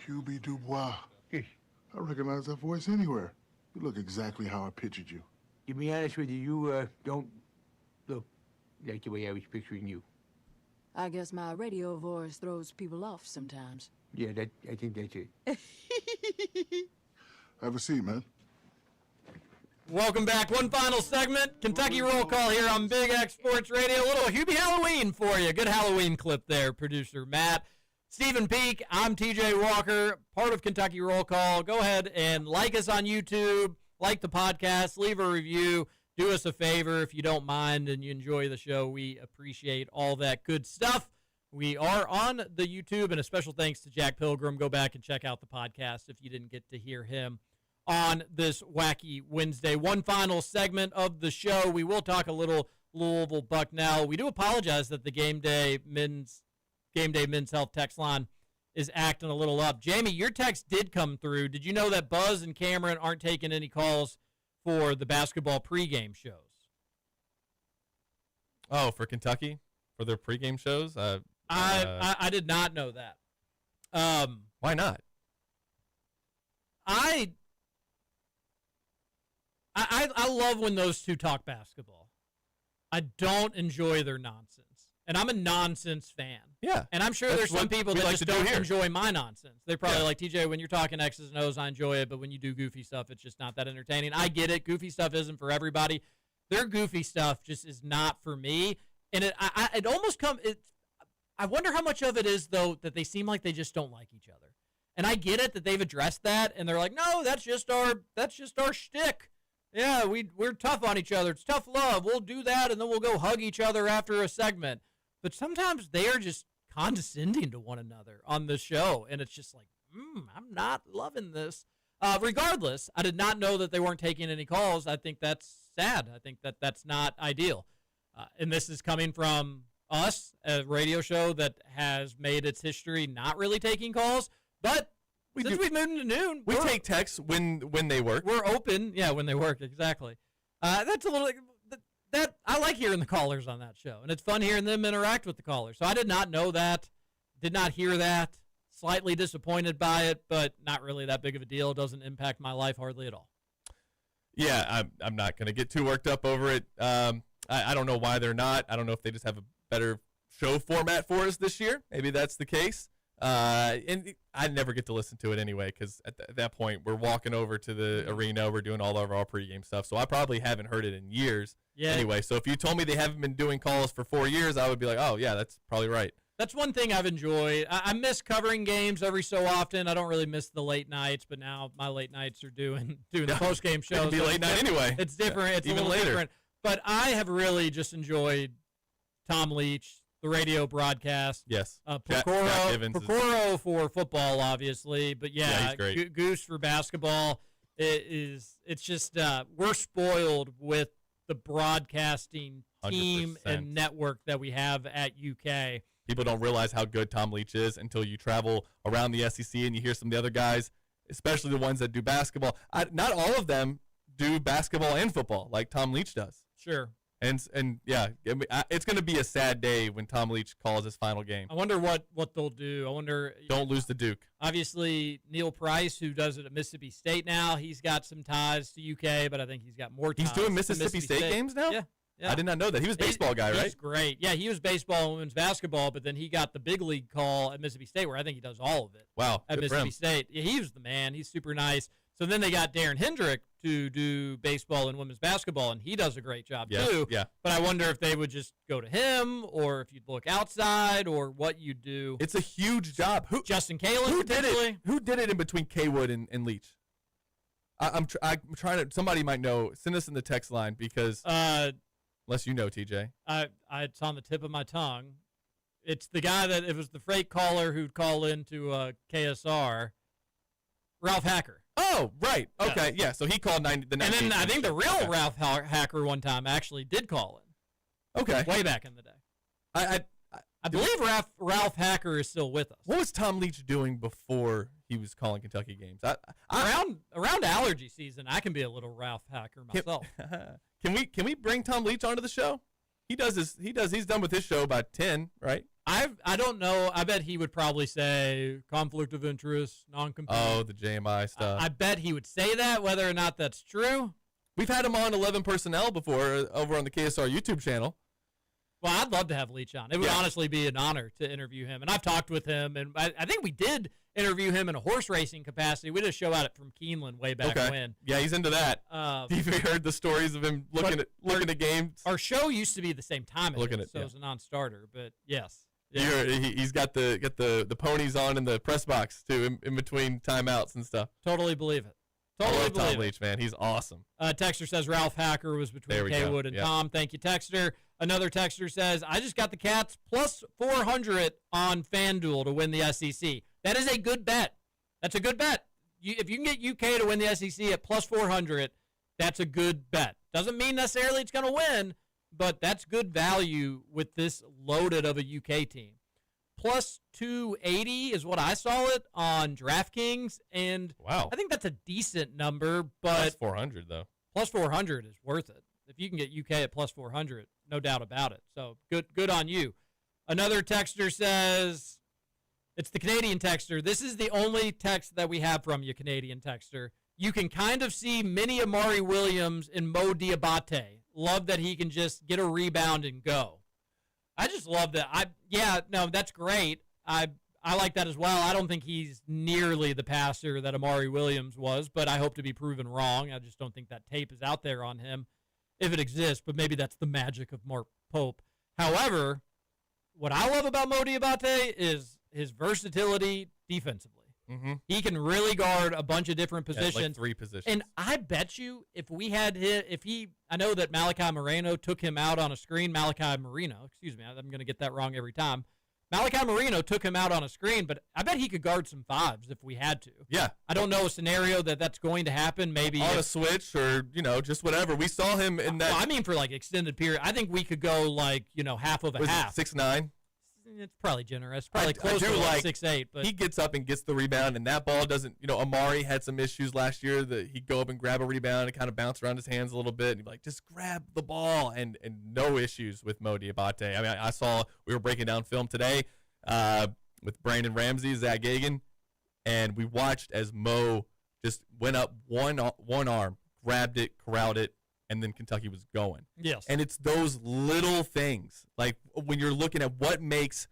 Hubie Dubois. I recognize that voice anywhere. You look exactly how I pictured you. To be honest with you, you don't look like the way I was picturing you. I guess my radio voice throws people off sometimes. Yeah, I think that's it. Have a seat, man. Welcome back. One final segment. Kentucky Roll Call here on Big X Sports Radio. A little Hubie Halloween for you. Good Halloween clip there, producer Matt. Stephen Peak, I'm TJ Walker, part of Kentucky Roll Call. Go ahead and like us on YouTube, like the podcast, leave a review. Do us a favor if you don't mind and you enjoy the show. We appreciate all that good stuff. We are on the YouTube, and a special thanks to Jack Pilgrim. Go back and check out the podcast if you didn't get to hear him on this wacky Wednesday. One final segment of the show. We will talk a little Louisville Bucknell. We do apologize that the Gameday men's health text line is acting a little up. Jamie, your text did come through. Did you know that Buzz and Cameron aren't taking any calls for the basketball pregame shows? Oh, for Kentucky? For their pregame shows? I did not know that. Why not? I love when those two talk basketball. I don't enjoy their nonsense. And I'm a nonsense fan. Yeah. And I'm sure there's some people that just don't enjoy my nonsense. They're probably like, TJ, when you're talking X's and O's, I enjoy it, but when you do goofy stuff, it's just not that entertaining. I get it. Goofy stuff isn't for everybody. Their goofy stuff just is not for me. And it almost I wonder how much of it is, though, that they seem like they just don't like each other. And I get it that they've addressed that, and they're like, no, that's just our shtick. Yeah, we're tough on each other. It's tough love. We'll do that, and then we'll go hug each other after a segment. But sometimes they are just condescending to one another on the show, and it's just like, I'm not loving this. Regardless, I did not know that they weren't taking any calls. I think that's sad. I think that that's not ideal. And this is coming from us, a radio show that has made its history not really taking calls. But since we've moved into noon, we take texts when they work. We're open, yeah, when they work, exactly. That's a little that I like hearing the callers on that show, and it's fun hearing them interact with the callers. So I did not know that, did not hear that. Slightly disappointed by it, but not really that big of a deal. It doesn't impact my life hardly at all. Yeah, I'm not going to get too worked up over it. I don't know why they're not. I don't know if they just have a better show format for us this year. Maybe that's the case. And I never get to listen to it anyway because at that point we're walking over to the arena. We're doing all of our pregame stuff. So I probably haven't heard it in years anyway. So if you told me they haven't been doing calls for 4 years, I would be like, oh, yeah, that's probably right. That's one thing I've enjoyed. I miss covering games every so often. I don't really miss the late nights, but now my late nights are doing the post-game shows. It'll be late night anyway. It's different. Yeah, it's even a little different. But I have really just enjoyed Tom Leach, the radio broadcast. Yes. Pecoro for football, obviously. But, yeah he's great. Goose for basketball. It's just we're spoiled with the broadcasting team 100%. and network that we have at UK. People don't realize how good Tom Leach is until you travel around the SEC and you hear some of the other guys, especially the ones that do basketball. Not all of them do basketball and football like Tom Leach does. Sure. And yeah, it's going to be a sad day when Tom Leach calls his final game. I wonder what they'll do. I wonder. Don't lose the Duke. Obviously, Neil Price, who does it at Mississippi State now, he's got some ties to UK, but I think he's got more ties. He's doing Mississippi State games now? Yeah. I did not know that. He was a baseball guy, right? He's great. Yeah, he was baseball and women's basketball, but then he got the big league call at Mississippi State, where I think he does all of it. Wow, at Mississippi State. Yeah, he was the man. He's super nice. So then they got Darren Hendrick to do baseball and women's basketball, and he does a great job too. Yeah. But I wonder if they would just go to him, or if you'd look outside, or what you do. It's a huge job. Justin Kalen? Who did it? Who did it in between K Wood and Leach? I'm trying to. Somebody might know. Send us in the text line because. Unless you know, TJ. It's on the tip of my tongue. It's the guy that it was the freight caller who'd call into KSR, Ralph Hacker. Oh, right. Okay, yeah. So he called the 98. And then I think the real Ralph Hacker one time actually did call in. Okay. Way back in the day. I believe Ralph Hacker is still with us. What was Tom Leach doing before he was calling Kentucky games? Around allergy season, I can be a little Ralph Hacker myself. Can we bring Tom Leach onto the show? He's done with his show about 10, right? I don't know. I bet he would probably say conflict of interest, non-compete. Oh, the JMI stuff. I bet he would say that, whether or not that's true. We've had him on 11 Personnel before over on the KSR YouTube channel. Well, I'd love to have Leach on. It would honestly be an honor to interview him. And I've talked with him, and I think we did interview him in a horse racing capacity. We did a show out from Keeneland way back when. Yeah, he's into that. Have you heard the stories of him looking at games? Our show used to be the same time as it, so it was a non-starter. But yes. Yeah. He's got the ponies on in the press box, too, in between timeouts and stuff. Totally believe it. Totally believe Tom Leach, man. He's awesome. Texter says Ralph Hacker was between Kaywood and Tom. Thank you, Texter. Another Texter says, I just got the Cats plus 400 on FanDuel to win the SEC. That is a good bet. That's a good bet. If you can get UK to win the SEC at plus 400, that's a good bet. Doesn't mean necessarily it's going to win, but that's good value with this loaded of a UK team. Plus 280 is what I saw it on DraftKings, and wow. I think that's a decent number. But plus 400, though. Plus 400 is worth it. If you can get UK at plus 400, no doubt about it. So good on you. Another texter says, it's the Canadian texter. This is the only text that we have from you, Canadian texter. You can kind of see mini Amari Williams in Mo Diabate. Love that he can just get a rebound and go. I just love that. That's great. I like that as well. I don't think he's nearly the passer that Amari Williams was, but I hope to be proven wrong. I just don't think that tape is out there on him, if it exists, but maybe that's the magic of Mark Pope. However, what I love about Mo Diabate is his versatility defensively. Mm-hmm. He can really guard a bunch of different positions. Like 3 positions. And I bet you I know that Malachi Moreno took him out on a screen. Excuse me, I'm going to get that wrong every time. Malachi Moreno took him out on a screen, but I bet he could guard some 5s if we had to. Yeah. I don't know a scenario that's going to happen. Maybe on a switch or, just whatever. We saw him in that. Well, I mean, for like extended period. I think we could go half of a half. 6'9"? It's probably generous. Probably close to 6'8". But he gets up and gets the rebound, and that ball doesn't. Amari had some issues last year that he'd go up and grab a rebound and kind of bounce around his hands a little bit. And he'd be like, just grab the ball, and no issues with Mo Diabate. I mean, I saw we were breaking down film today with Brandon Ramsey, Zach Gagan, and we watched as Mo just went up one arm, grabbed it, corralled it, and then Kentucky was going. Yes. And it's those little things, like when you're looking at what makes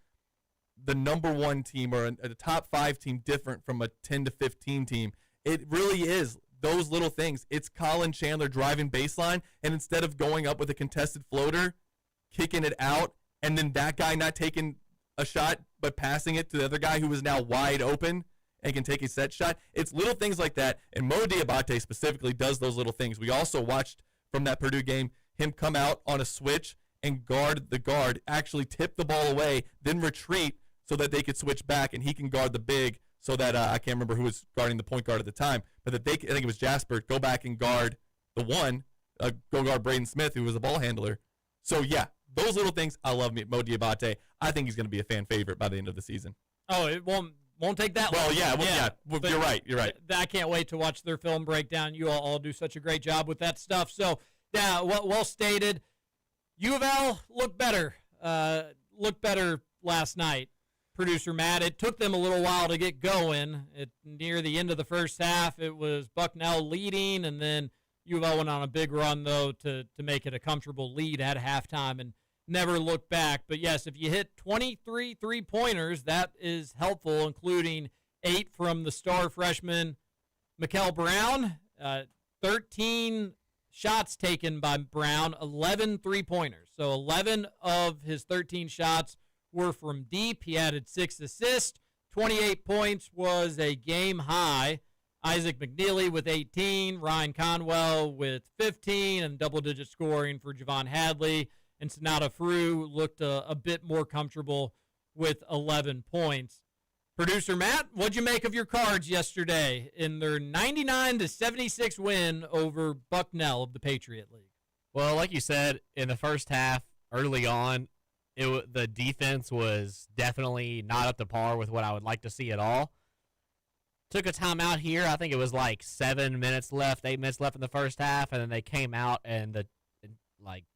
the number 1 team or a top 5 team different from a 10 to 15 team, it really is those little things. It's Colin Chandler driving baseline, and instead of going up with a contested floater, kicking it out, and then that guy not taking a shot but passing it to the other guy who is now wide open and can take a set shot. It's little things like that, and Mo Diabate specifically does those little things. We also watched from that Purdue game him come out on a switch and guard the guard, actually tip the ball away, then retreat so that they could switch back, and he can guard the big so that I can't remember who was guarding the point guard at the time, but that I think it was Jasper, go back and guard the one, go guard Braden Smith, who was a ball handler. So, yeah, those little things, I love Mo Diabate. I think he's going to be a fan favorite by the end of the season. Oh, it won't take that long. Well, you're right. I can't wait to watch their film breakdown. You all do such a great job with that stuff. So, yeah, well stated. U of L looked better last night. Producer Matt, it took them a little while to get going. Near the end of the first half, it was Bucknell leading, and then U of L went on a big run, though, to make it a comfortable lead at halftime and never looked back. But, yes, if you hit 23 three-pointers, that is helpful, including 8 from the star freshman Mikal Brown. 13 shots taken by Brown, 11 three-pointers. So 11 of his 13 shots were from deep. He added 6 assists. 28 points was a game high. Isaac McNeely with 18, Ryan Conwell with 15, and double-digit scoring for Javon Hadley. And Sonata Frew looked a bit more comfortable with 11 points. Producer Matt, what'd you make of your Cards yesterday in their 99-76 win over Bucknell of the Patriot League? Well, like you said, in the first half, early on, the defense was definitely not up to par with what I would like to see at all. Took a timeout here. I think it was like 7 minutes left, 8 minutes left in the first half, and then they came out and the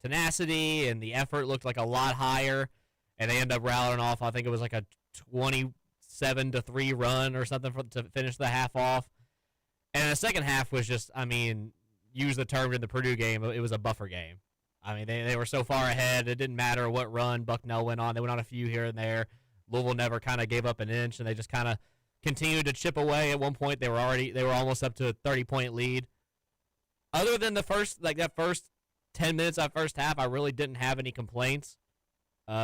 tenacity and the effort looked like a lot higher. and they end up rallying off. I think it was like a 27-3 run or something to finish the half off. And the second half was just, I mean, use the term in the Purdue game, it was a buffer game. I mean, they were so far ahead, it didn't matter what run Bucknell went on. They went on a few here and there. Louisville never kind of gave up an inch, and they just kind of continued to chip away. At one point, they were almost up to a 30-point lead. Other than that first 10 minutes of that first half, I really didn't have any complaints.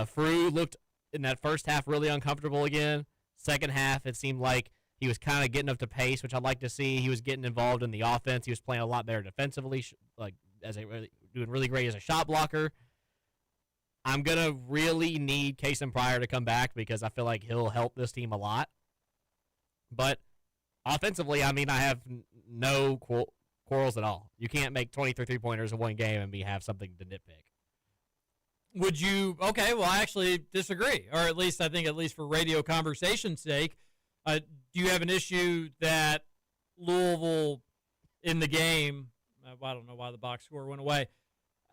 Frew looked in that first half really uncomfortable again. Second half, it seemed like he was kind of getting up to pace, which I'd like to see. He was getting involved in the offense. He was playing a lot better defensively, doing really great as a shot blocker. I'm going to really need Kason Pryor to come back because I feel like he'll help this team a lot. But offensively, I mean, I have no quarrels at all. You can't make 23 three-pointers in one game and have something to nitpick. Would you? Okay, well, I actually disagree. Or at least I think, at least for radio conversation's sake, do you have an issue that Louisville in the game, I don't know why the box score went away,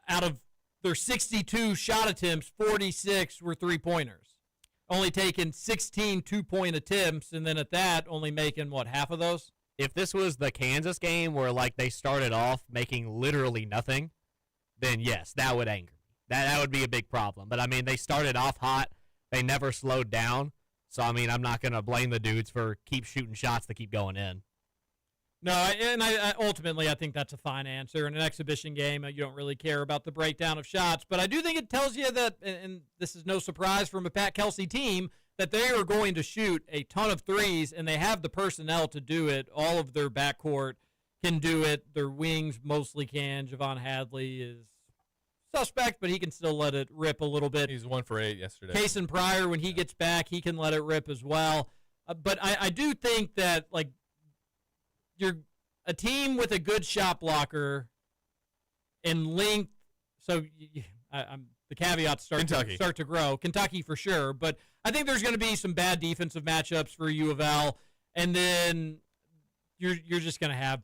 out of their 62 shot attempts, 46 were three-pointers. Only taking 16 two-point attempts, and then at that, only making, half of those? If this was the Kansas game where, they started off making literally nothing, then yes, that would anger me. That would be a big problem. But, I mean, they started off hot. They never slowed down. So, I mean, I'm not going to blame the dudes for keep shooting shots that keep going in. No, and I ultimately, I think that's a fine answer. In an exhibition game, you don't really care about the breakdown of shots. But I do think it tells you that, and this is no surprise from a Pat Kelsey team, that they are going to shoot a ton of threes, and they have the personnel to do it. All of their backcourt can do it. Their wings mostly can. Javon Hadley is suspect, but he can still let it rip a little bit. He's 1 for 8 yesterday. Kason Pryor, when he gets back, he can let it rip as well. But I do think that, you're a team with a good shot blocker in length. So the caveats start to grow. Kentucky for sure. But I think there's going to be some bad defensive matchups for U of L. And then you're just going to have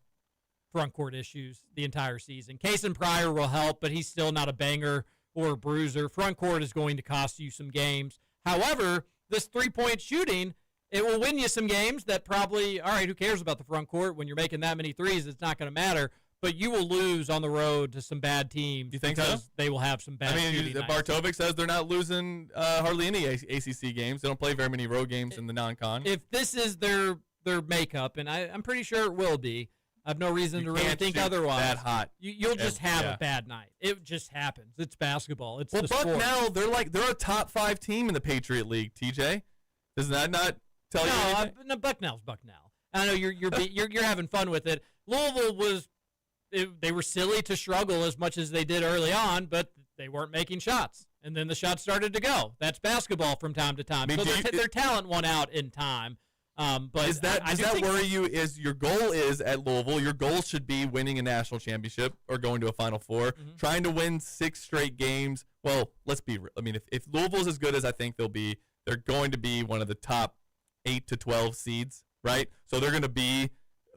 front court issues the entire season. Kason Pryor will help, but he's still not a banger or a bruiser. Front court is going to cost you some games. However, this three-point shooting, it will win you some games that probably, all right, who cares about the front court? When you're making that many threes, it's not going to matter. But you will lose on the road to some bad teams. You think because so? They will have some bad shooting nights. Bartovic says they're not losing hardly any ACC games. They don't play very many road games in the non-con. If this is their makeup, and I'm pretty sure it will be, I have no reason to really think otherwise. That hot. You'll just have a bad night. It just happens. It's basketball. It's the sport. Bucknell, they're a top 5 team in the Patriot League. TJ, does that not tell you anything? No, Bucknell's Bucknell. I know you're having fun with it. Louisville they were silly to struggle as much as they did early on, but they weren't making shots, and then the shots started to go. That's basketball from time to time. So their talent won out in time. But does that worry you? Is your goal is at Louisville? Your goal should be winning a national championship or going to a Final Four, trying to win 6 straight games. Well, let's be real. I mean, if Louisville's as good as I think they'll be, they're going to be one of the top 8 to 12 seeds, right? So they're going to be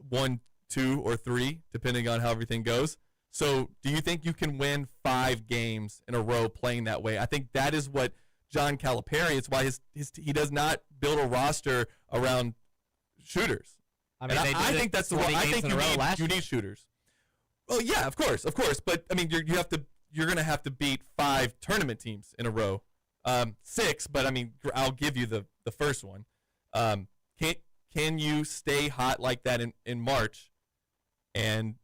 1, 2, or 3, depending on how everything goes. So do you think you can win 5 games in a row playing that way? I think that is what John Calipari, it's why he does not build a roster around shooters. I mean, I think that's the one. I think you need shooters. Well, yeah, of course. But I mean, you're going to have to beat 5 tournament teams in a row. 6, but I mean, I'll give you the first one. Can you stay hot like that in March? And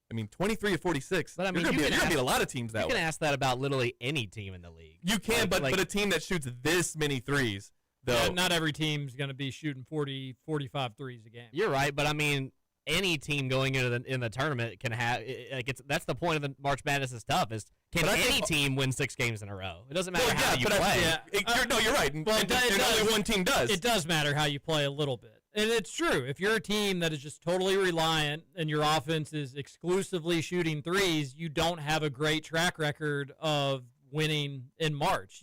I mean, 23 to 46. But I mean, you're going to beat a lot of teams that way. You can ask that about literally any team in the league. You can, but a team that shoots this many threes, though. Not every team's going to be shooting 40, 45 threes a game. You're right, but I mean, any team going into the tournament can have that's the point of the March Madness is tough is can any team win 6 games in a row? It doesn't matter how you play. You're right. Only one team does. It does matter how you play a little bit. And it's true. If you're a team that is just totally reliant and your offense is exclusively shooting threes, you don't have a great track record of winning in March.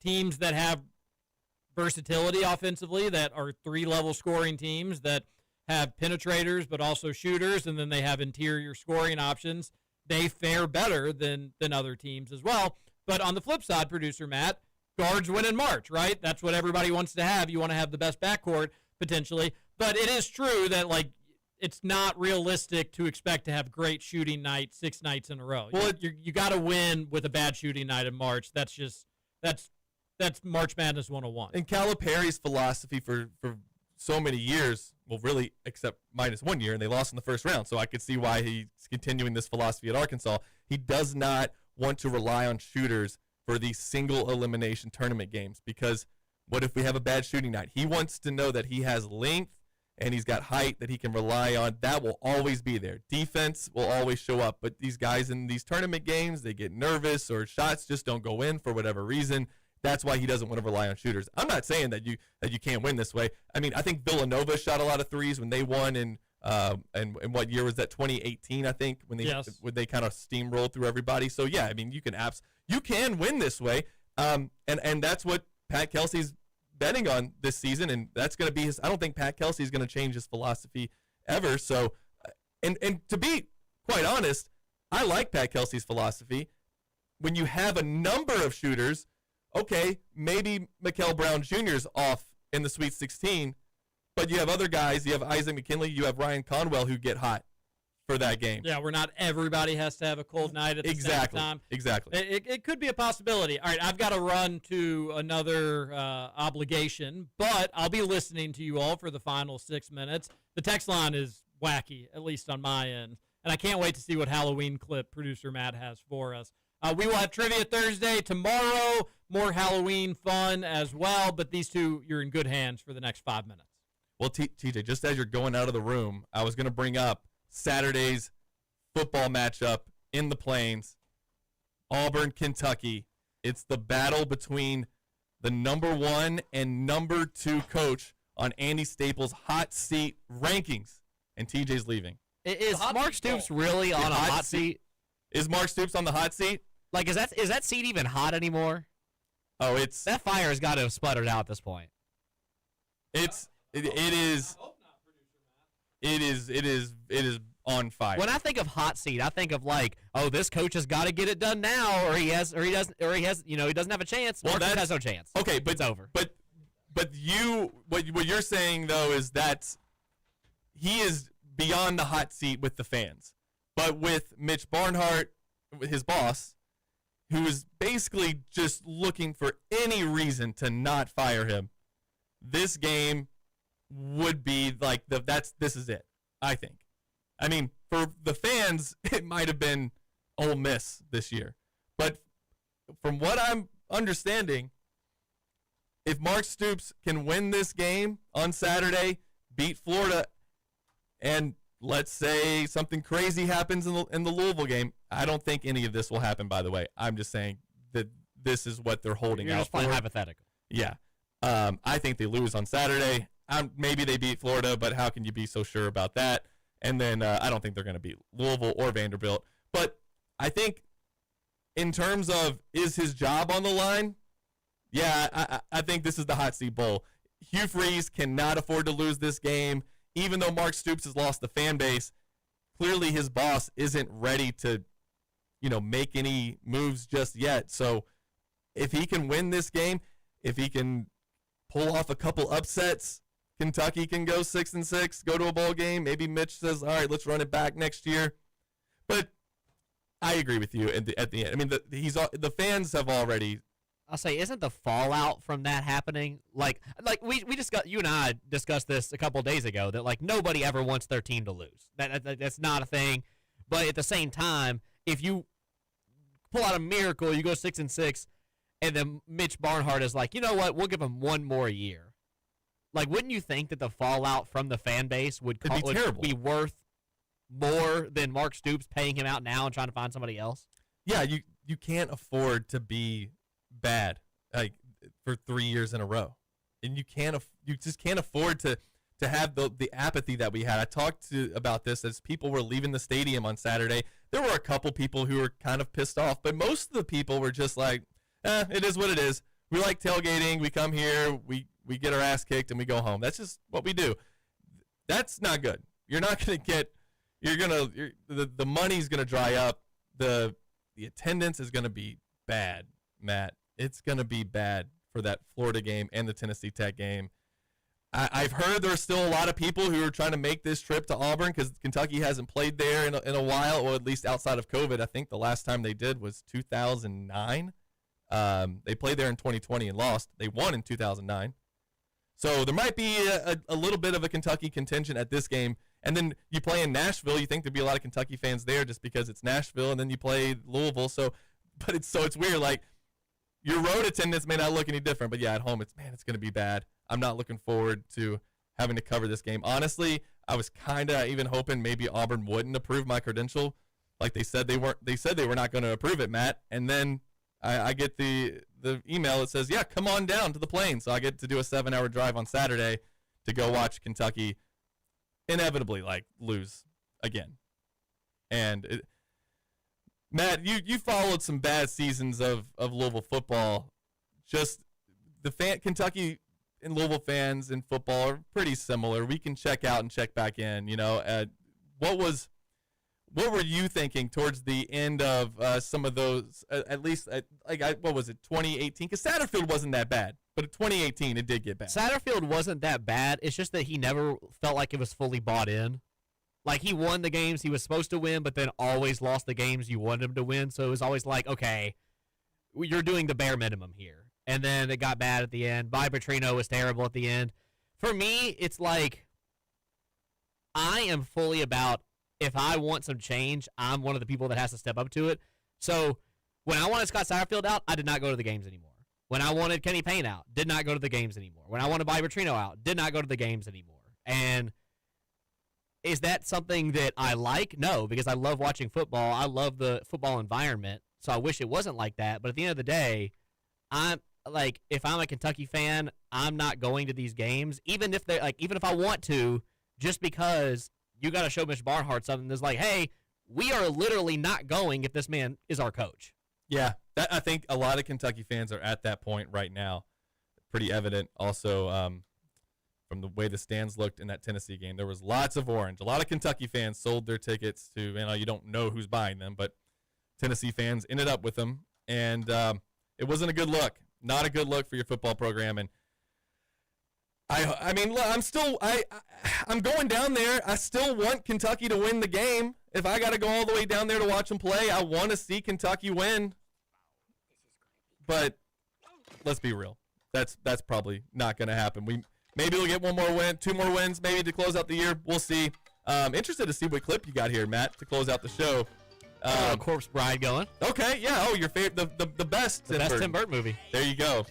Teams that have versatility offensively, that are 3-level scoring teams, that have penetrators but also shooters, and then they have interior scoring options, they fare better than other teams as well. But on the flip side, producer Matt, guards win in March, right? That's what everybody wants to have. You want to have the best backcourt potentially. But it is true that, like, it's not realistic to expect to have great shooting night 6 nights in a row. Well, you got to win with a bad shooting night in March. That's March Madness 101. And Calipari's philosophy for so many years, well, really, except minus 1 year, and they lost in the first round. So I could see why he's continuing this philosophy at Arkansas. He does not want to rely on shooters for these single elimination tournament games, because what if we have a bad shooting night? He wants to know that he has length and he's got height that he can rely on. That will always be there. Defense will always show up. But these guys in these tournament games, they get nervous or shots just don't go in for whatever reason. That's why he doesn't want to rely on shooters. I'm not saying that you can't win this way. I mean, I think Villanova shot a lot of threes when they won in and what year was that? 2018, I think, when they kind of steamrolled through everybody. So yeah, I mean, you can win this way. And that's what Pat Kelsey's betting on this season, and that's going to be his. I don't think Pat Kelsey is going to change his philosophy ever. So, and to be quite honest, I like Pat Kelsey's philosophy. When you have a number of shooters, okay, maybe Mikal Brown Jr.'s off in the Sweet 16, but you have other guys. You have Isaac McKinley, you have Ryan Conwell who get hot for that game. Yeah, where not everybody has to have a cold night at the same time. Exactly. It could be a possibility. All right, I've got to run to another obligation, but I'll be listening to you all for the final 6 minutes. The text line is wacky, at least on my end, and I can't wait to see what Halloween clip producer Matt has for us. We will have Trivia Thursday tomorrow, more Halloween fun as well, but these two, you're in good hands for the next 5 minutes. Well, TJ, just as you're going out of the room, I was going to bring up Saturday's football matchup in the Plains, Auburn, Kentucky. It's the battle between the number 1 and number 2 coach on Andy Staples' hot seat rankings, and TJ's leaving. Is Mark Stoops really on a hot seat? Is Mark Stoops on the hot seat? Like, is that seat even hot anymore? Oh, that fire has got to have sputtered out at this point. It is on fire. When I think of hot seat, I think of like, oh, this coach has got to get it done now, or he doesn't have a chance. Well, Marcus has no chance. Okay, but it's over. But what you're saying though is that he is beyond the hot seat with the fans, but with Mitch Barnhart, his boss, who is basically just looking for any reason to not fire him, this game would be like this is it, I think. I mean, for the fans, it might have been Ole Miss this year. But from what I'm understanding, if Mark Stoops can win this game on Saturday, beat Florida, and let's say something crazy happens in the Louisville game, I don't think any of this will happen, by the way. I'm just saying that this is what they're holding out for. You're just playing hypothetical. Yeah. I think they lose on Saturday. Maybe they beat Florida, but how can you be so sure about that? And then I don't think they're going to beat Louisville or Vanderbilt. But I think in terms of is his job on the line, yeah, I think this is the hot seat bowl. Hugh Freeze cannot afford to lose this game. Even though Mark Stoops has lost the fan base, clearly his boss isn't ready to, make any moves just yet. So if he can win this game, if he can pull off a couple upsets, Kentucky can go 6-6, go to a bowl game. Maybe Mitch says, all right, let's run it back next year. But I agree with you at the end. I mean, the fans have already. I'll say, isn't the fallout from that happening? Like we discussed, you and I discussed this a couple of days ago, that like nobody ever wants their team to lose. That's not a thing. But at the same time, if you pull out a miracle, you go 6-6, and then Mitch Barnhart is like, you know what, we'll give him one more year. Like, wouldn't you think that the fallout from the fan base would be worth more than Mark Stoops paying him out now and trying to find somebody else? Yeah, you can't afford to be bad like for 3 years in a row, and you just can't afford to have the apathy that we had. I talked about this as people were leaving the stadium on Saturday. There were a couple people who were kind of pissed off, but most of the people were just like, it is what it is. We like tailgating. We come here. We get our ass kicked and we go home. That's just what we do. That's not good. You're not going to get. The money's going to dry up. The attendance is going to be bad, Matt. it's going to be bad for that Florida game and the Tennessee Tech game. I've heard there's still a lot of people who are trying to make this trip to Auburn because Kentucky hasn't played there in a while, or at least outside of COVID. I think the last time they did was 2009. They played there in 2020 and lost. They won in 2009. So there might be a little bit of a Kentucky contingent at this game. And then you play in Nashville. You think there'd be a lot of Kentucky fans there just because it's Nashville, and then you play Louisville. But it's weird. Like, your road attendance may not look any different, but yeah, at home, it's going to be bad. I'm not looking forward to having to cover this game. Honestly, I was kind of even hoping maybe Auburn wouldn't approve my credential. Like they said they were not going to approve it, Matt. And then I get the email that says, yeah, come on down to the Plains. So I get to do a 7-hour drive on Saturday to go watch Kentucky inevitably lose again. And Matt, you followed some bad seasons of Louisville football. Just Kentucky and Louisville fans in football are pretty similar. We can check out and check back in. What were you thinking towards the end of some of those? At least what was it, 2018? Because Satterfield wasn't that bad, but in 2018 it did get bad. Satterfield wasn't that bad. It's just that he never felt like it was fully bought in. Like, he won the games he was supposed to win, but then always lost the games you wanted him to win. So it was always like, okay, you're doing the bare minimum here. And then it got bad at the end. Bobby Petrino was terrible at the end. For me, it's like, I am fully about, if I want some change, I'm one of the people that has to step up to it. So when I wanted Scott Satterfield out, I did not go to the games anymore. When I wanted Kenny Payne out, did not go to the games anymore. When I wanted Bobby Petrino out, did not go to the games anymore. And is that something that I like? No, because I love watching football. I love the football environment, so I wish it wasn't like that. But at the end of the day, I'm like, if I'm a Kentucky fan, I'm not going to these games, even if I want to, just because you got to show Mitch Barnhart something that's like, hey, we are literally not going if this man is our coach. Yeah, I think a lot of Kentucky fans are at that point right now. Pretty evident also from the way the stands looked in that Tennessee game. There was lots of orange. A lot of Kentucky fans sold their tickets to, you don't know who's buying them, but Tennessee fans ended up with them, and it wasn't a good look. Not a good look for your football program. And I mean, look, I'm going down there. I still want Kentucky to win the game. If I got to go all the way down there to watch them play, I want to see Kentucky win. But let's be real. That's probably not going to happen. Maybe we'll get one more win, 2 more wins maybe to close out the year. We'll see. Interested to see what clip you got here, Matt, to close out the show. Corpse Bride going. Okay, yeah. Oh, your favorite, the best. The best Tim Burton movie. There you go.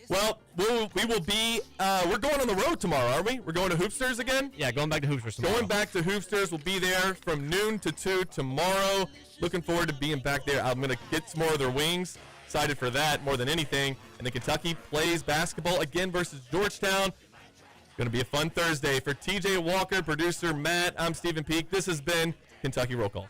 Well, we will be. We're going on the road tomorrow, aren't we? We're going to Hoopsters again. Yeah, going back to Hoopsters tomorrow. Going back to Hoopsters. We'll be there from noon to 2 tomorrow. Looking forward to being back there. I'm gonna get some more of their wings. Excited for that more than anything. And then Kentucky plays basketball again versus Georgetown. Going to be a fun Thursday. For TJ Walker, producer Matt, I'm Stephen Peak. This has been Kentucky Roll Call.